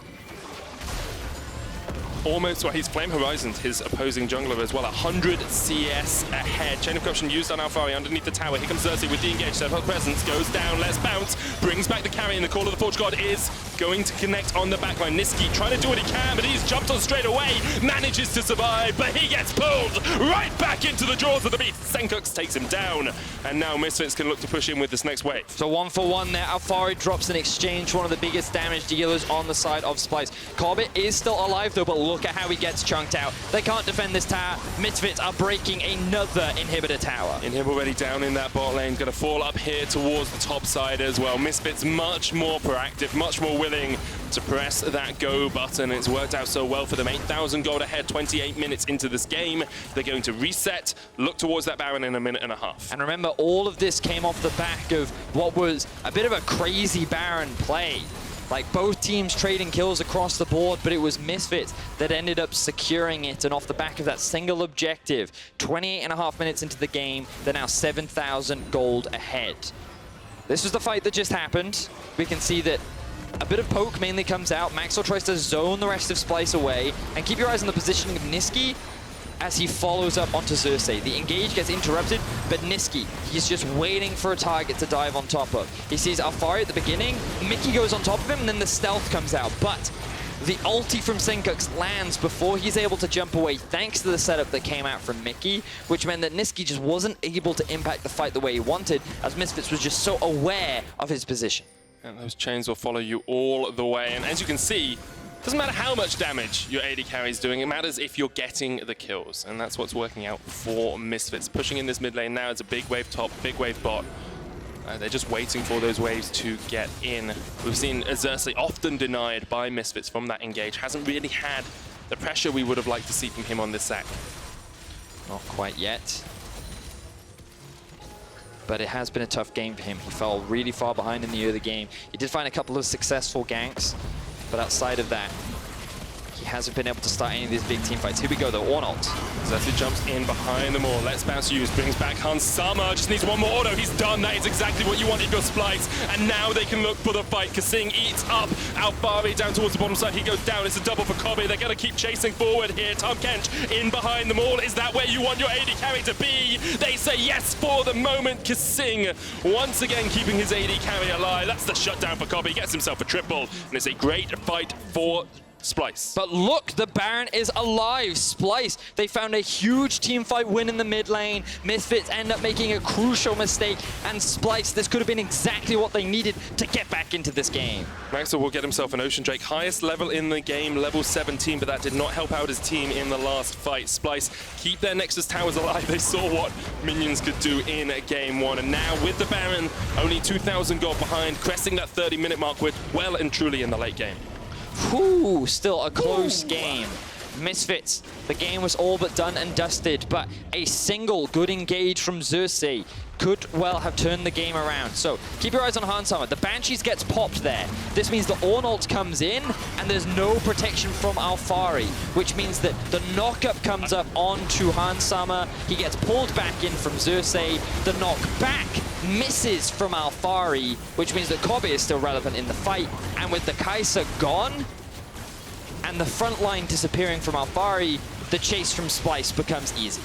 Almost, well, he's Flame Horizons, his opposing jungler as well. 100 CS ahead. Chain of Corruption used on Alphari underneath the tower. Here comes Xerxe with the engage. Steadfast Presence goes down. Let's bounce. Brings back the carry, and the Call of the Forge God is going to connect on the backline. Nisqy trying to do what he can, but he's jumped on straight away. Manages to survive, but he gets pulled right back into the jaws of the beast. Sencux takes him down, and now Misfits can look to push in with this next wave. So 1-for-1 there. Alphari drops an exchange, one of the biggest damage dealers on the side of Splyce. Kobbe is still alive though, but look look at how he gets chunked out. They can't defend this tower. Misfits are breaking another inhibitor tower. Inhib already down in that bot lane, going to fall up here towards the top side as well. Misfits much more proactive, much more willing to press that go button. It's worked out so well for them. 8,000 gold ahead, 28 minutes into this game. They're going to reset, look towards that Baron in a minute and a half. And remember, all of this came off the back of what was a bit of a crazy Baron play. Like, both teams trading kills across the board, but it was Misfits that ended up securing it. And off the back of that single objective, 28.5 minutes into the game, they're now 7,000 gold ahead. This was the fight that just happened. We can see that a bit of poke mainly comes out. Maxlore tries to zone the rest of Splyce away. And keep your eyes on the positioning of Nisqy as he follows up onto Xerxe. The engage gets interrupted, but Nisqy, he's just waiting for a target to dive on top of. He sees Alphari at the beginning, Mikyx goes on top of him, and then the stealth comes out. But the ulti from Sencux lands before he's able to jump away, thanks to the setup that came out from Mikyx, which meant that Nisqy just wasn't able to impact the fight the way he wanted, as Misfits was just so aware of his position. And those chains will follow you all the way. And as you can see, doesn't matter how much damage your AD carry is doing, it matters if you're getting the kills. And that's what's working out for Misfits. Pushing in this mid lane now, it's a big wave top, big wave bot. They're just waiting for those waves to get in. We've seen Xerxe often denied by Misfits from that engage. Hasn't really had the pressure we would have liked to see from him on this sack. Not quite yet. But it has been a tough game for him. He fell really far behind in the early game. He did find a couple of successful ganks, but outside of that, he hasn't been able to start any of these big team fights. Here we go, though, Ornn ult. Xerxe jumps in behind them all. Let's bounce use, brings back Hansama. Just needs one more auto. He's done. That is exactly what you want if you're Splyce. And now they can look for the fight. kaSing eats up Alphari down towards the bottom side. He goes down. It's a double for Kobbe. They're going to keep chasing forward here. Tahm Kench in behind them all. Is that where you want your AD carry to be? They say yes for the moment. kaSing once again keeping his AD carry alive. That's the shutdown for Kobbe. He gets himself a triple. And it's a great fight for Splyce. But look, the Baron is alive. Splyce, they found a huge team fight win in the mid lane. Misfits end up making a crucial mistake, and Splyce, this could have been exactly what they needed to get back into this game. Maxlore will get himself an Ocean Drake, highest level in the game, level 17, but that did not help out his team in the last fight. Splyce keep their Nexus towers alive. They saw what minions could do in game one, and now with the Baron, only 2,000 gold behind, cresting that 30-minute mark, we're well and truly in the late game. Whew, still a close game. Misfits, the game was all but done and dusted, but a single good engage from Xerxe could well have turned the game around. So keep your eyes on Hansama. The Banshees gets popped there. This means the Ornn ult comes in, and there's no protection from Alphari, which means that the knockup comes up onto Hansama. He gets pulled back in from Xerxe. The knockback misses from Alphari, which means that Kobbe is still relevant in the fight. And with the Kaisa gone, and the front line disappearing from Alphari, the chase from Splyce becomes easy.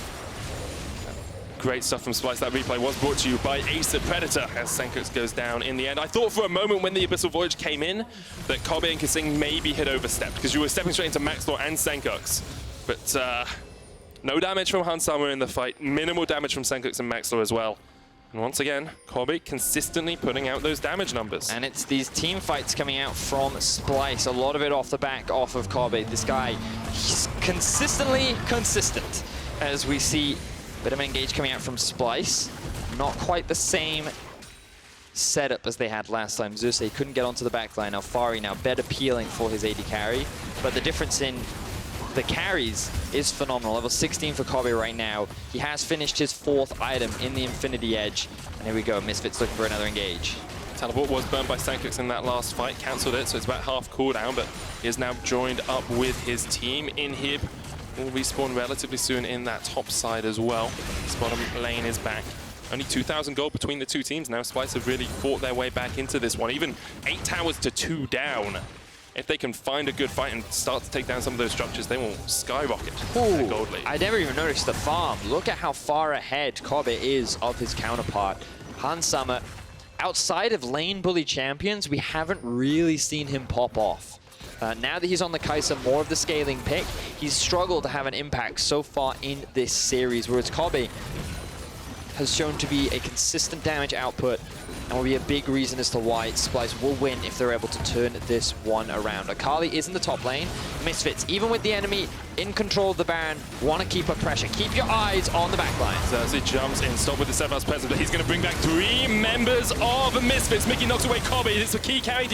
Great stuff from Splyce. That replay was brought to you by Acer Predator as Sencux goes down in the end. I thought for a moment when the Abyssal Voyage came in that Kobbe and kaSing maybe had overstepped because you were stepping straight into Maxlore and Sencux. But no damage from Hansama in the fight. Minimal damage from Sencux and Maxlore as well. And once again, Kobbe consistently putting out those damage numbers. And it's these team fights coming out from Splyce. A lot of it off the back off of Kobbe. This guy, he's consistently consistent as we see bit of an engage coming out from Splyce. Not quite the same setup as they had last time. Xerxe couldn't get onto the backline. Alphari now better peeling for his AD carry. But the difference in the carries is phenomenal. Level 16 for Kobbe right now. He has finished his 4th item in the Infinity Edge. And here we go, Misfits looking for another engage. Teleport was burned by Sencux in that last fight, cancelled it, so it's about half cooldown, but he is now joined up with his team. Inhib will respawn relatively soon in that top side as well. This bottom lane is back. Only 2,000 gold between the two teams now. Splyce have really fought their way back into this one. Even 8 towers to 2 down. If they can find a good fight and start to take down some of those structures, they will skyrocket their gold lead. I never even noticed the farm. Look at how far ahead Kobbe is of his counterpart. Hansama, outside of lane bully champions, we haven't really seen him pop off. Now that he's on the Kaisa, more of the scaling pick, he's struggled to have an impact so far in this series, whereas Kobbe has shown to be a consistent damage output and will be a big reason as to why Splyce will win if they're able to turn this one around. Akali is in the top lane. Misfits, even with the enemy in control of the Baron, want to keep up pressure. Keep your eyes on the back line. Xerxe jumps in, stop with the 7-house presence, but he's going to bring back 3 members of Misfits. Mikyx knocks away Kobbe. It's a key carry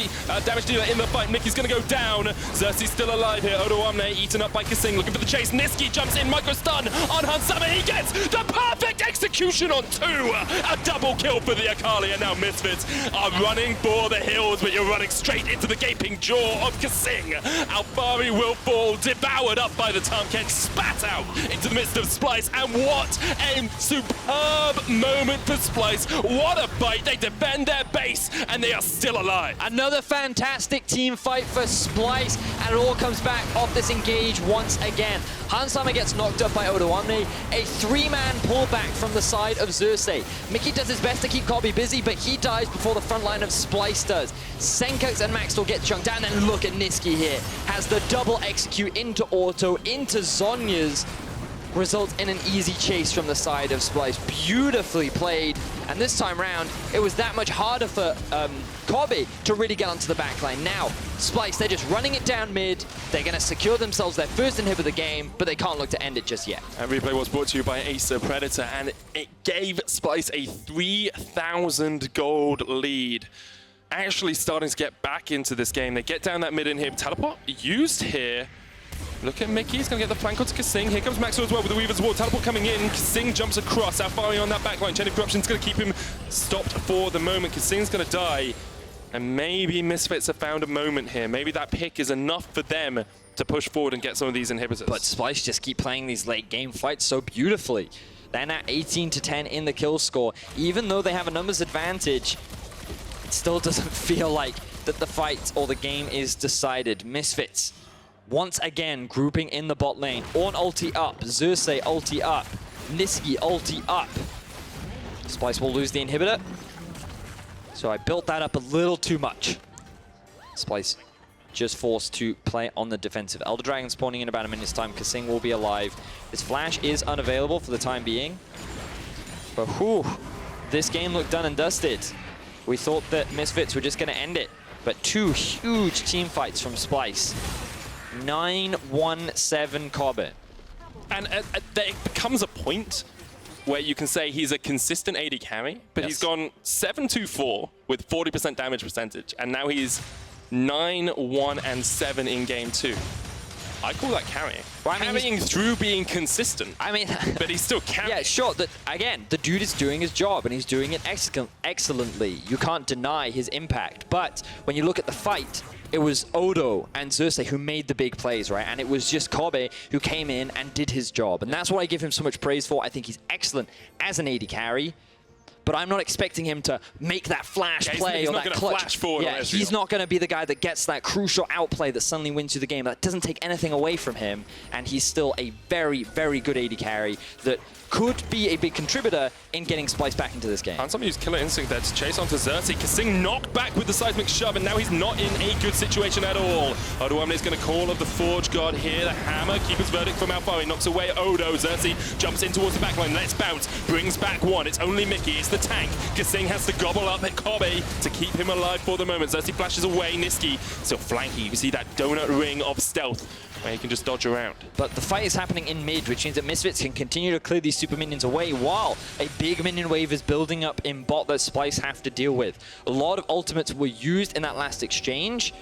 damage dealer in the fight. Mikyx's going to go down. Xerxe's still alive here. Odoamne eaten up by kaSing, looking for the chase. Nisqy jumps in, micro stun on Hansama. He gets the perfect execution on 2. A double kill for the Akali, and now Misfits are running for the hills, but you're running straight into the gaping jaw of kaSing. Alphari will fall, devoured up by the Tahm Kench, spat out into the midst of Splyce, and what a superb moment for Splyce. What a fight. They defend their base, and they are still alive. Another fantastic team fight for Splyce, and it all comes back off this engage once again. Hansama gets knocked up by Odoamne, a 3-man pullback from the side of Xerxe. Mikyx does his best to keep Kobbe busy, but he dies before the front line of Splyce does. Sencux and Maxlore get chunked down, and look at Nisqy here. Has the double execute into auto, into Zhonya's, results in an easy chase from the side of Splyce. Beautifully played, and this time round, it was that much harder for Kobbe to really get onto the backline. Now, Splyce, they're just running it down mid. They're going to secure themselves their first inhib of the game, but they can't look to end it just yet. And replay was brought to you by Acer Predator, and it gave Splyce a 3,000 gold lead. Actually starting to get back into this game. They get down that mid inhib. Teleport used here. Look at Mikyx, he's going to get the flank onto kaSing. Here comes Maxlore as well with the Weaver's Wall. Teleport coming in. kaSing jumps across. Alphari on that backline. Chain of Corruption's going to keep him stopped for the moment. kaSing's going to die. And maybe Misfits have found a moment here. Maybe that pick is enough for them to push forward and get some of these inhibitors. But Splyce just keep playing these late game fights so beautifully. They're now 18-10 in the kill score. Even though they have a numbers advantage, it still doesn't feel like that the fight or the game is decided. Misfits once again grouping in the bot lane. Ornn ulti up, Xerxe ulti up, Nisqy ulti up. Splyce will lose the inhibitor. So I built that up a little too much. Splyce just forced to play on the defensive. Elder Dragon spawning in about a minute's time. kaSing will be alive. His flash is unavailable for the time being. But whew, this game looked done and dusted. We thought that Misfits were just going to end it. But 2 huge team fights from Splyce. 9-1-7 Kobbe. And there becomes a point where you can say he's a consistent AD carry, but he's gone 7-2-4 with 40% damage percentage, and now he's 9-1-7 in game 2. I call that carrying. Well, I mean, carrying through being consistent. I mean, but he's still carrying. Yeah, sure. Again, the dude is doing his job, and he's doing it excellently. You can't deny his impact. But when you look at the fight, it was Odo and Xerxe who made the big plays, right? And it was just Kobbe who came in and did his job. And that's what I give him so much praise for. I think he's excellent as an AD carry. But I'm not expecting him to make that flash play or that clutch. Flash forward. Yeah, he's not going to be the guy that gets that crucial outplay that suddenly wins you the game. That doesn't take anything away from him. And he's still a very, very good AD carry that could be a big contributor in getting Splyce back into this game. Hansama used Killer Instinct there to chase onto Xerxe. kaSing knocked back with the seismic shove, and now he's not in a good situation at all. Odoamne is going to call of the Forge God here. The hammer, keeper's verdict from Alphari, knocks away Odo. Xerxe jumps in towards the backline, lets bounce, brings back one. It's only Mikyx, it's the tank. kaSing has to gobble up at Kobbe to keep him alive for the moment. Xerxe flashes away. Nisqy still flanking. You can see that donut ring of stealth where he can just dodge around. But the fight is happening in mid, which means that Misfits can continue to clear these super minions away while a big minion wave is building up in bot that Splyce have to deal with. A lot of ultimates were used in that last exchange.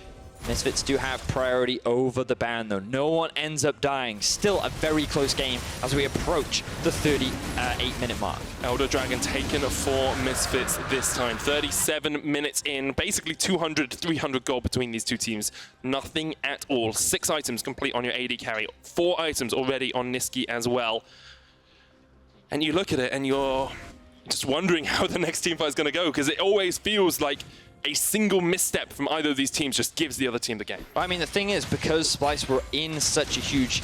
Misfits do have priority over the Baron, though. No one ends up dying. Still a very close game as we approach the 38-minute mark. Elder Dragon taken for Misfits this time. 37 minutes in, basically 200 to 300 gold between these two teams. Nothing at all. 6 items complete on your AD carry. 4 items already on Nisqy as well. And you look at it and you're just wondering how the next team fight is going to go, because it always feels like a single misstep from either of these teams just gives the other team the game. I mean, the thing is, because Splyce were in such a huge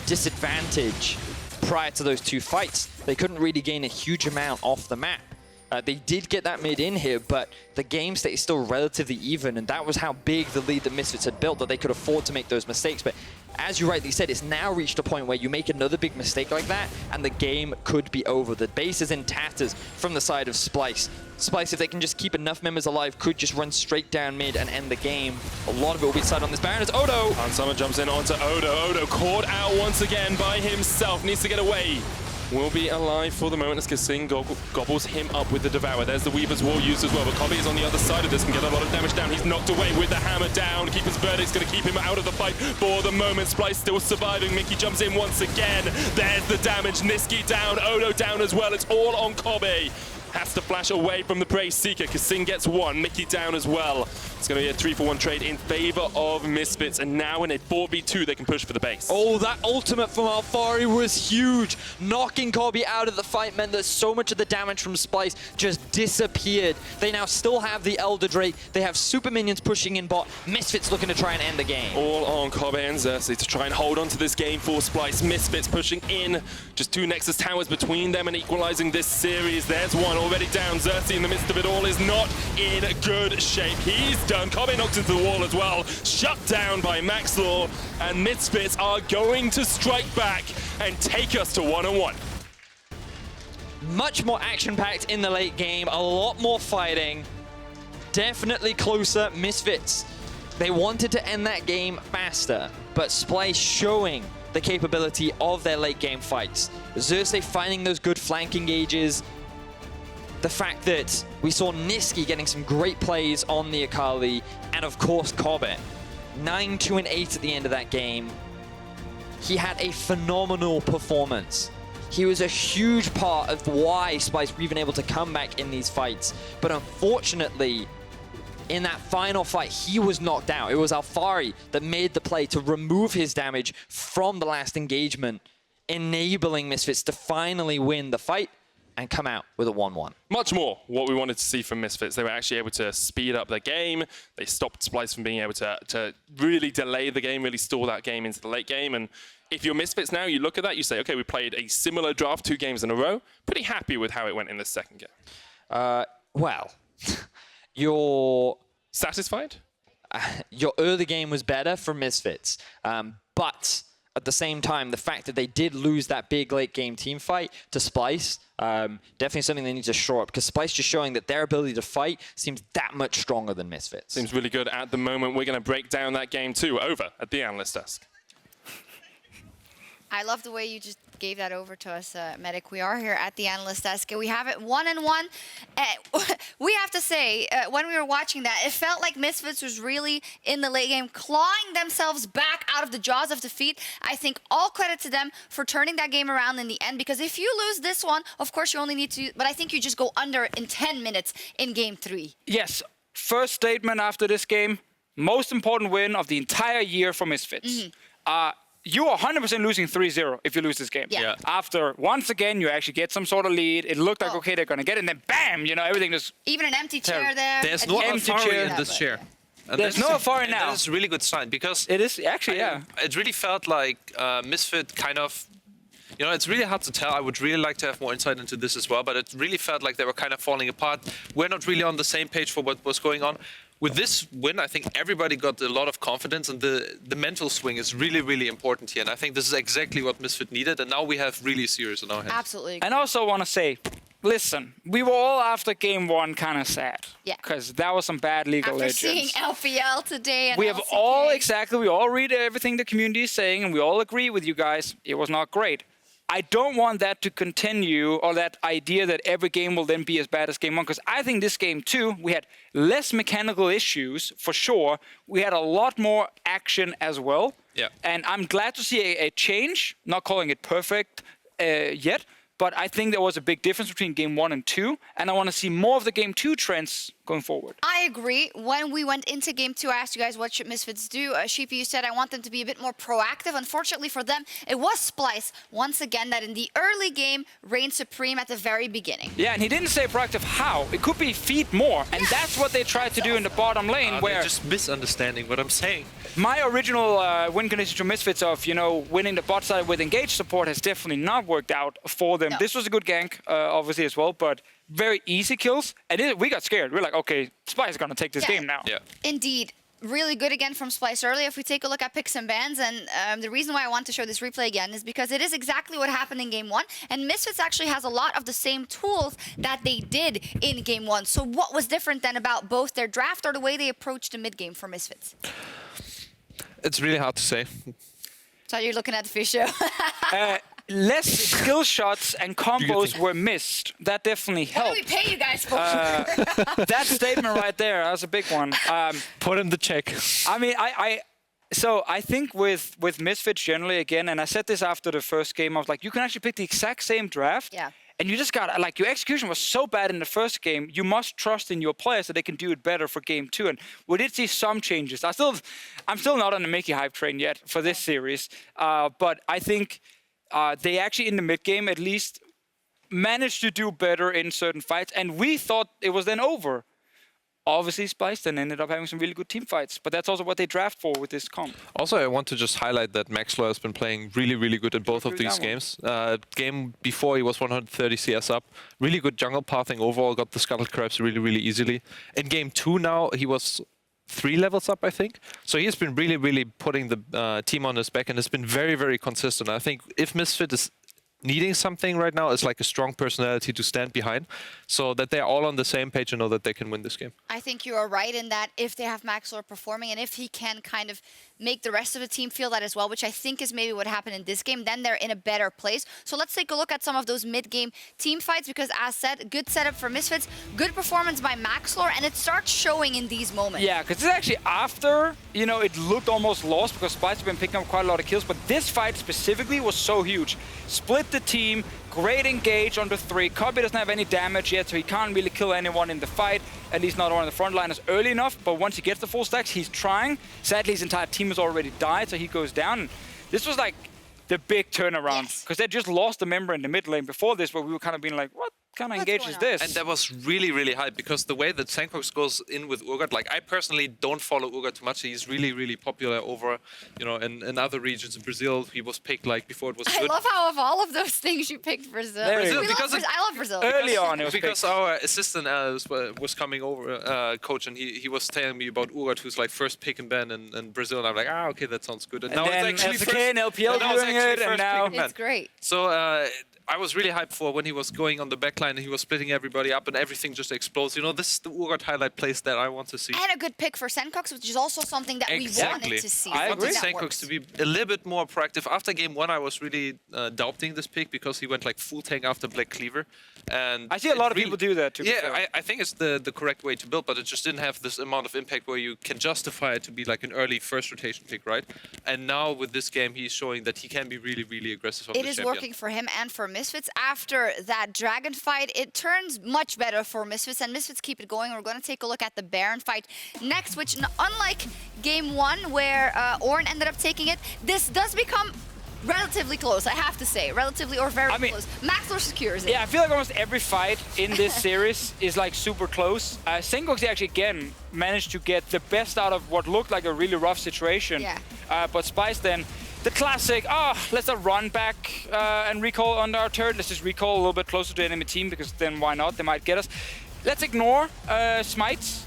disadvantage prior to those 2 fights, they couldn't really gain a huge amount off the map. They did get that mid in here, but the game state is still relatively even, and that was how big the lead that Misfits had built, that they could afford to make those mistakes. But as you rightly said, it's now reached a point where you make another big mistake like that, and the game could be over. The base is in tatters from the side of Splyce. Splyce, if they can just keep enough members alive, could just run straight down mid and end the game. A lot of it will be decided on this Baron as Odo. And someone jumps in onto Odo. Odo caught out once again by himself. Needs to get away. Will be alive for the moment as kaSing gobbles him up with the Devour. There's the Weaver's Wall used as well, but Kobbe is on the other side of this and get a lot of damage down. He's knocked away with the hammer down. Keeper's Verdict's going to keep him out of the fight for the moment. Splyce still surviving. Mikyx jumps in once again. There's the damage. Nisqy down, Odo down as well. It's all on Kobbe. Has to flash away from the Praise Seeker. kaSing gets one. Mikyx down as well. It's going to be a 3-for-1 trade in favor of Misfits. And now in a 4v2, they can push for the base. Oh, that ultimate from Alphari was huge. Knocking Kobbe out of the fight meant that so much of the damage from Splyce just disappeared. They now still have the Elder Drake. They have super minions pushing in bot. Misfits looking to try and end the game. All on Kobbe and Xerxe to try and hold on to this game for Splyce. Misfits pushing in. Just 2 Nexus towers between them and equalizing this series. There's one already down. Xerxe in the midst of it all is not in good shape. He's done. Kobbe knocked into the wall as well. Shut down by Maxlore. And Misfits are going to strike back and take us to 1-on-1. Much more action-packed in the late game. A lot more fighting. Definitely closer. Misfits, they wanted to end that game faster, but Splyce showing the capability of their late game fights. Xerxe finding those good flank engages. The fact that we saw Nisqy getting some great plays on the Akali, and of course Kobbe. 9-2 and 8 at the end of that game. He had a phenomenal performance. He was a huge part of why Splyce were even able to come back in these fights. But unfortunately, in that final fight, he was knocked out. It was Alphari that made the play to remove his damage from the last engagement, enabling Misfits to finally win the fight and come out with a 1-1. Much more what we wanted to see from Misfits. They were actually able to speed up their game. They stopped Splyce from being able to really delay the game, really stall that game into the late game. And if you're Misfits now, you look at that, you say, okay, we played a similar draft 2 games in a row. Pretty happy with how it went in the second game. Well, you're satisfied? Your early game was better for Misfits, but at the same time, the fact that they did lose that big late game team fight to Splyce, definitely something they need to shore up, because Splyce just showing that their ability to fight seems that much stronger than Misfits. Seems really good at the moment. We're going to break down that game too, over at the Analyst desk. I love the way you just gave that over to us, Medic. We are here at the Analyst desk. We have it 1-on-1. We have to say, when we were watching that, it felt like Misfits was really in the late game, clawing themselves back out of the jaws of defeat. I think all credit to them for turning that game around in the end, because if you lose this one, of course you only need to, but I think you just go under in 10 minutes in game 3. Yes, first statement after this game, most important win of the entire year for Misfits. You are 100% losing 3-0 if you lose this game. Yeah. After, once again, you actually get some sort of lead. It looked like, okay, they're going to get it, and then bam, you know, everything just... Even an empty chair there. There's no Alphari in this chair. There's no Alphari now. That's a really good sign, because... It is, actually, yeah. It really felt like Misfit kind of... You know, it's really hard to tell. I would really like to have more insight into this as well, but it really felt like they were kind of falling apart. We're not really on the same page for what was going on. With this win, I think everybody got a lot of confidence, and the mental swing is really, really important here. And I think this is exactly what Misfit needed, and now we have really serious in our hands. Absolutely. And I also want to say, listen, we were all after game 1 kind of sad. Yeah. Because that was some bad League of Legends. After seeing LPL today and we have LCK. we all read everything the community is saying, and we all agree with you guys. It was not great. I don't want that to continue, or that idea that every game will then be as bad as game 1, because I think this game 2, we had less mechanical issues, for sure. We had a lot more action as well. Yeah. And I'm glad to see a change, not calling it perfect yet, but I think there was a big difference between game 1 and 2, and I want to see more of the game 2 trends going forward. I agree. When we went into game 2, I asked you guys what should Misfits do. Sheepy, you said I want them to be a bit more proactive. Unfortunately for them, it was Splyce, once again, that in the early game reigned supreme at the very beginning. Yeah, and he didn't say proactive how. It could be feed more, and that's what they tried to do in the bottom lane, where... They're just misunderstanding what I'm saying. My original win condition to Misfits of, you know, winning the bot side with engaged support has definitely not worked out for them. No. This was a good gank, obviously, as well, but very easy kills. And we got scared. We're like, okay, Splyce is going to take this game now. Yeah. Indeed. really good again from Splyce earlier. If we take a look at picks and bans, and the reason why I want to show this replay again is because it is exactly what happened in Game 1, and Misfits actually has a lot of the same tools that they did in Game 1. So what was different then about both their draft or the way they approached the mid-game for Misfits? It's really hard to say. So you're looking at Deficio. Less skill shots and combos were missed. That definitely helped. What do we pay you guys for? That statement right there, that was a big one. Put in the check. I mean, so I think with Misfits generally, again, and I said this after the first game, I was like, you can actually pick the exact same draft. Yeah. And you just got, like, your execution was so bad in the first game, you must trust in your players that they can do it better for Game 2. And we did see some changes. I'm still not on the Mikyx hype train yet for this series. But I think they actually, in the mid-game at least, managed to do better in certain fights. And we thought it was then over. Obviously, Splyce then ended up having some really good team fights, but that's also what they draft for with this comp. Also, I want to just highlight that Maxlore has been playing really, really good in both of these games. Game before, he was 130 CS up. Really good jungle pathing overall, got the scuttle crabs really, really easily. In Game 2 now, he was 3 levels up, I think. So he's been really, really putting the team on his back, and has been very, very consistent. I think if Misfit is needing something right now, is like a strong personality to stand behind, so that they're all on the same page and know that they can win this game. I think you are right in that if they have Maxlore performing and if he can kind of make the rest of the team feel that as well, which I think is maybe what happened in this game, then they're in a better place. So let's take a look at some of those mid-game team fights, because as said, good setup for Misfits, good performance by Maxlore, and it starts showing in these moments. Yeah, because it's actually after, you know, it looked almost lost because Splyce have been picking up quite a lot of kills, but this fight specifically was so huge. Split the team, great engage on the 3. Kobbe doesn't have any damage yet, so he can't really kill anyone in the fight, at least not on the front liners early enough, but once he gets the full stacks, he's trying. Sadly, his entire team has already died, so he goes down. And this was like the big turnaround, because they just lost a member in the mid lane before this, where we were kind of being like, what kind of engage is this? And that was really, really hype, because the way that Sencux goes in with Urgot, like, I personally don't follow Urgot too much. He's really, really popular over, you know, in other regions. In Brazil, he was picked, like, before it was good. I love how of all of those things you picked Brazil. I love Brazil. Early on, it was because our assistant was coming over, coach, and he was telling me about Urgot, who's like first pick and ban in Brazil, and I'm like, okay, that sounds good. And now then it's actually LCK and LPL doing it, and now it's great. So I was really hyped for when he was going on the backline and he was splitting everybody up and everything just explodes. You know, this is the Urgot highlight plays that I want to see. And a good pick for Sencux, which is also something that we wanted to see. I wanted Sencux to be a little bit more proactive. After Game 1, I was really doubting this pick because he went like full tank after Black Cleaver. And I see a lot of people do that too. Yeah, I think it's the correct way to build, but it just didn't have this amount of impact where you can justify it to be like an early first rotation pick, right? And now with this game, he's showing that he can be really, really aggressive on this champion. It is working for him and for Misfits. After that Dragon fight, it turns much better for Misfits, and Misfits keep it going. We're going to take a look at the Baron fight next, which unlike Game 1 where Ornn ended up taking it, this does become relatively close, I have to say. Relatively or very close. Maxlore secures it. Yeah, I feel like almost every fight in this series is like super close. Sencux actually again managed to get the best out of what looked like a really rough situation. Yeah. But Splyce then, the classic, let's not run back and recall on our turret. Let's just recall a little bit closer to the enemy team, because then why not? They might get us. Let's ignore Smites.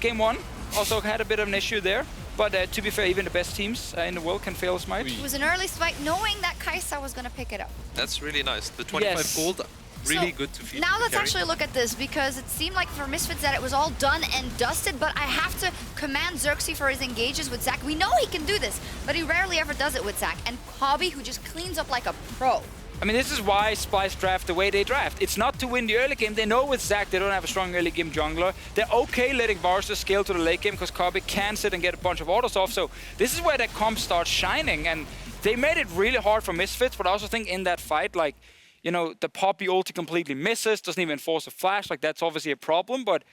Game 1 also had a bit of an issue there. But to be fair, even the best teams in the world can fail a smite. It was an early smite, knowing that Kaisa was going to pick it up. That's really nice. The 25 gold, really good to feed. Now let's actually look at this, because it seemed like for Misfits that it was all done and dusted, but I have to commend Xerxe for his engages with Zac. We know he can do this, but he rarely ever does it with Zac. And Kobbe, who just cleans up like a pro. I mean, this is why Splyce draft the way they draft. It's not to win the early game. They know with Zac they don't have a strong early game jungler. They're okay letting Varus scale to the late game because Kobbe can sit and get a bunch of autos off. So this is where that comp starts shining. And they made it really hard for Misfits, but I also think in that fight, like, you know, the Poppy ulti completely misses, doesn't even force a flash. Like, that's obviously a problem. But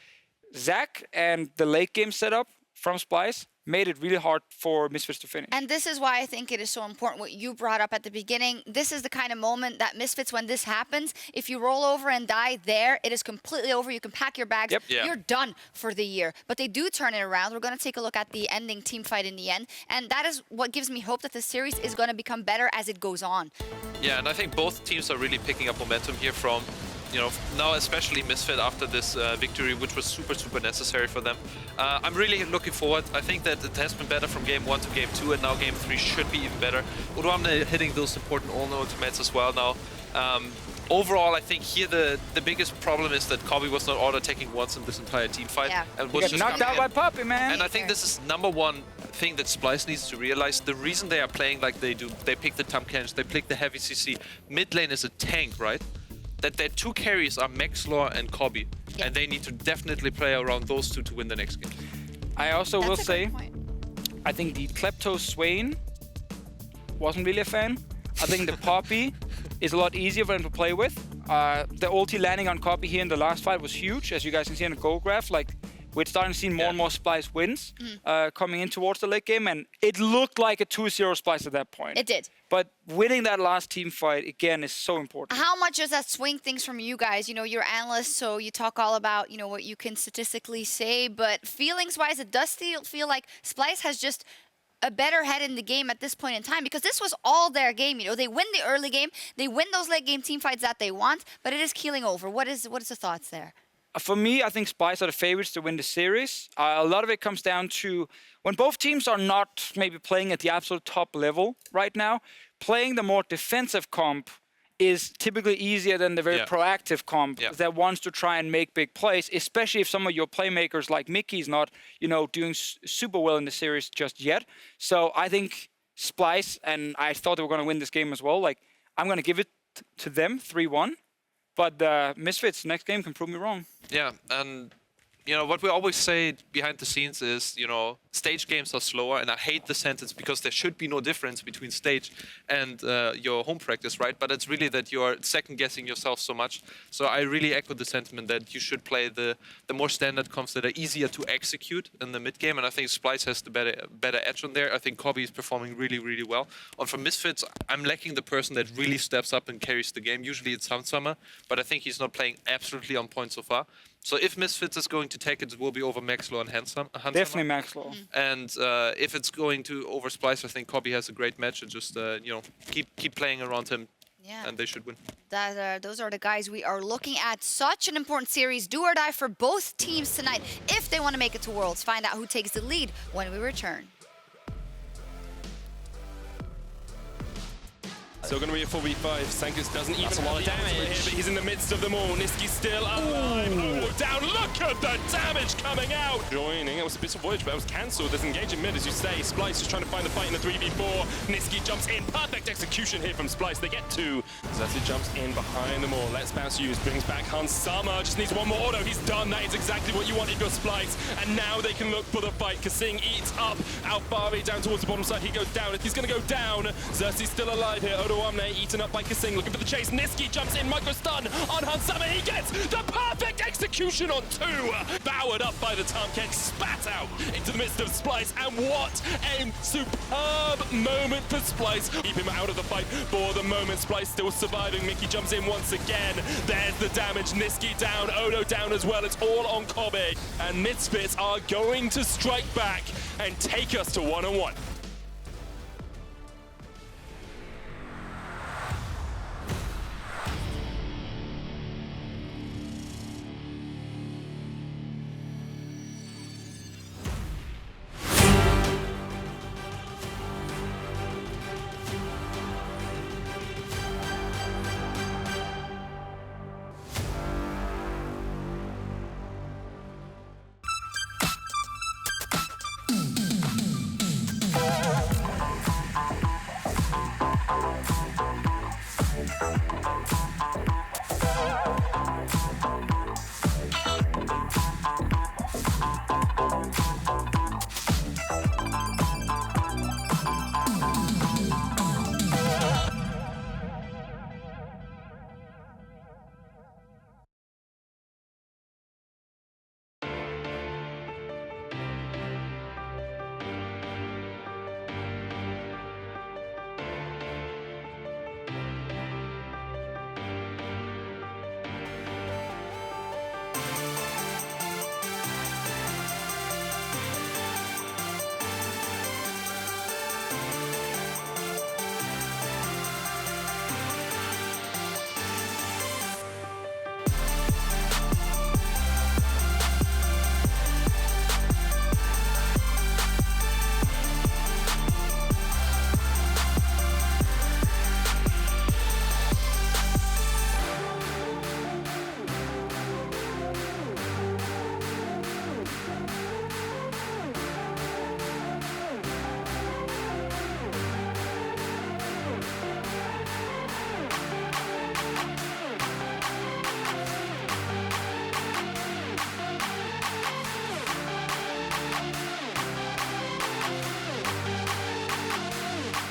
Zac and the late game setup from Splyce made it really hard for Misfits to finish. And this is why I think it is so important what you brought up at the beginning. This is the kind of moment that Misfits, when this happens, if you roll over and die there, it is completely over. You can pack your bags. Yep. Yeah. You're done for the year. But they do turn it around. We're going to take a look at the ending team fight in the end. And that is what gives me hope that the series is going to become better as it goes on. Yeah, and I think both teams are really picking up momentum here from you know, now especially Misfit after this victory, which was super necessary for them. I'm really looking forward. I think that it has been better from game 1 to game 2, and now game 3 should be even better. Odoamne hitting those important Ornn ultimates as well now. Overall, I think here the biggest problem is that Kobbe was not auto-attacking once in this entire team fight. Yeah. And was just knocked out by Puppy, man. And I think this is #1 thing that Splyce needs to realize. The reason they are playing like they do, they pick the Tahm Kench, they pick the heavy CC. Mid lane is a tank, right? That their 2 carries are Maxlore and Kobbe. And they need to definitely play around those 2 to win the next game. I also will say, point. I think the Klepto Swain wasn't really a fan. I think the Poppy is a lot easier for him to play with. The ulti landing on Kobbe here in the last fight was huge, as you guys can see in the goal graph. Like, we're starting to see more and more Splyce wins coming in towards the late game, and it looked like a 2-0 Splyce at that point. It did. But winning that last team fight, again, is so important. How much does that swing things from you guys? You know, you're analysts, so you talk all about, you know, what you can statistically say, but feelings-wise, it does feel like Splyce has just a better head in the game at this point in time, because this was all their game. You know, they win the early game, they win those late game team fights that they want, but it is keeling over. What is the thoughts there? For me, I think Splyce are the favorites to win the series. A lot of it comes down to when both teams are not maybe playing at the absolute top level right now, playing the more defensive comp is typically easier than the very proactive comp that wants to try and make big plays, especially if some of your playmakers like Mikyx is not, you know, doing super well in the series just yet. So I think Splyce, and I thought they were going to win this game as well, like, I'm going to give it to them 3-1. But Misfits next game can prove me wrong. Yeah, and you know what we always say behind the scenes is, you know, stage games are slower, and I hate the sentence because there should be no difference between stage and your home practice, right? But it's really that you're second guessing yourself so much. So I really echo the sentiment that you should play the more standard comps that are easier to execute in the mid game, and I think Splyce has the better edge on there. I think Kobbe is performing really well. And for Misfits, I'm lacking the person that really steps up and carries the game. Usually it's Summer, but I think he's not playing absolutely on point so far. So if Misfits is going to take it, it will be over Maxlore and Handsome. Definitely Maxlore. And if it's going to over Splyce, I think Kobbe has a great match, and just you know, keep playing around him, and they should win. Those are the guys we are looking at. Such an important series, do or die for both teams tonight if they want to make it to Worlds. Find out who takes the lead when we return. Still going to be a 4v5. Sencux doesn't even have a lot of damage here, but he's in the midst of them all. Nisqy still alive. Oh, down. Look at the damage coming out. Joining. It was a bit of voyage, but it was cancelled. There's engaging mid, as you say. Splyce just trying to find the fight in the 3v4. Nisqy jumps in. Perfect execution here from Splyce. They get 2. Xerxe jumps in behind them all. Let's bounce use. Brings back Summer. Just needs one more auto. He's done. That is exactly what you want if you're Splyce. And now they can look for the fight. kaSing eats up Alphari down towards the bottom side. He goes down. If he's going to go down, Xerxe's still alive here. Odoamne eaten up by kaSing, looking for the chase. Nisqy jumps in, micro stun on Summer. He gets the perfect execution on 2. Powered up by the Tahm Kench, spat out into the midst of Splyce. And what a superb moment for Splyce. Keep him out of the fight for the moment. Splyce still surviving. Mikyx jumps in once again. There's the damage. Nisqy down, Odo down as well. It's all on Kobbe. And Misfits are going to strike back and take us to 1-on-1.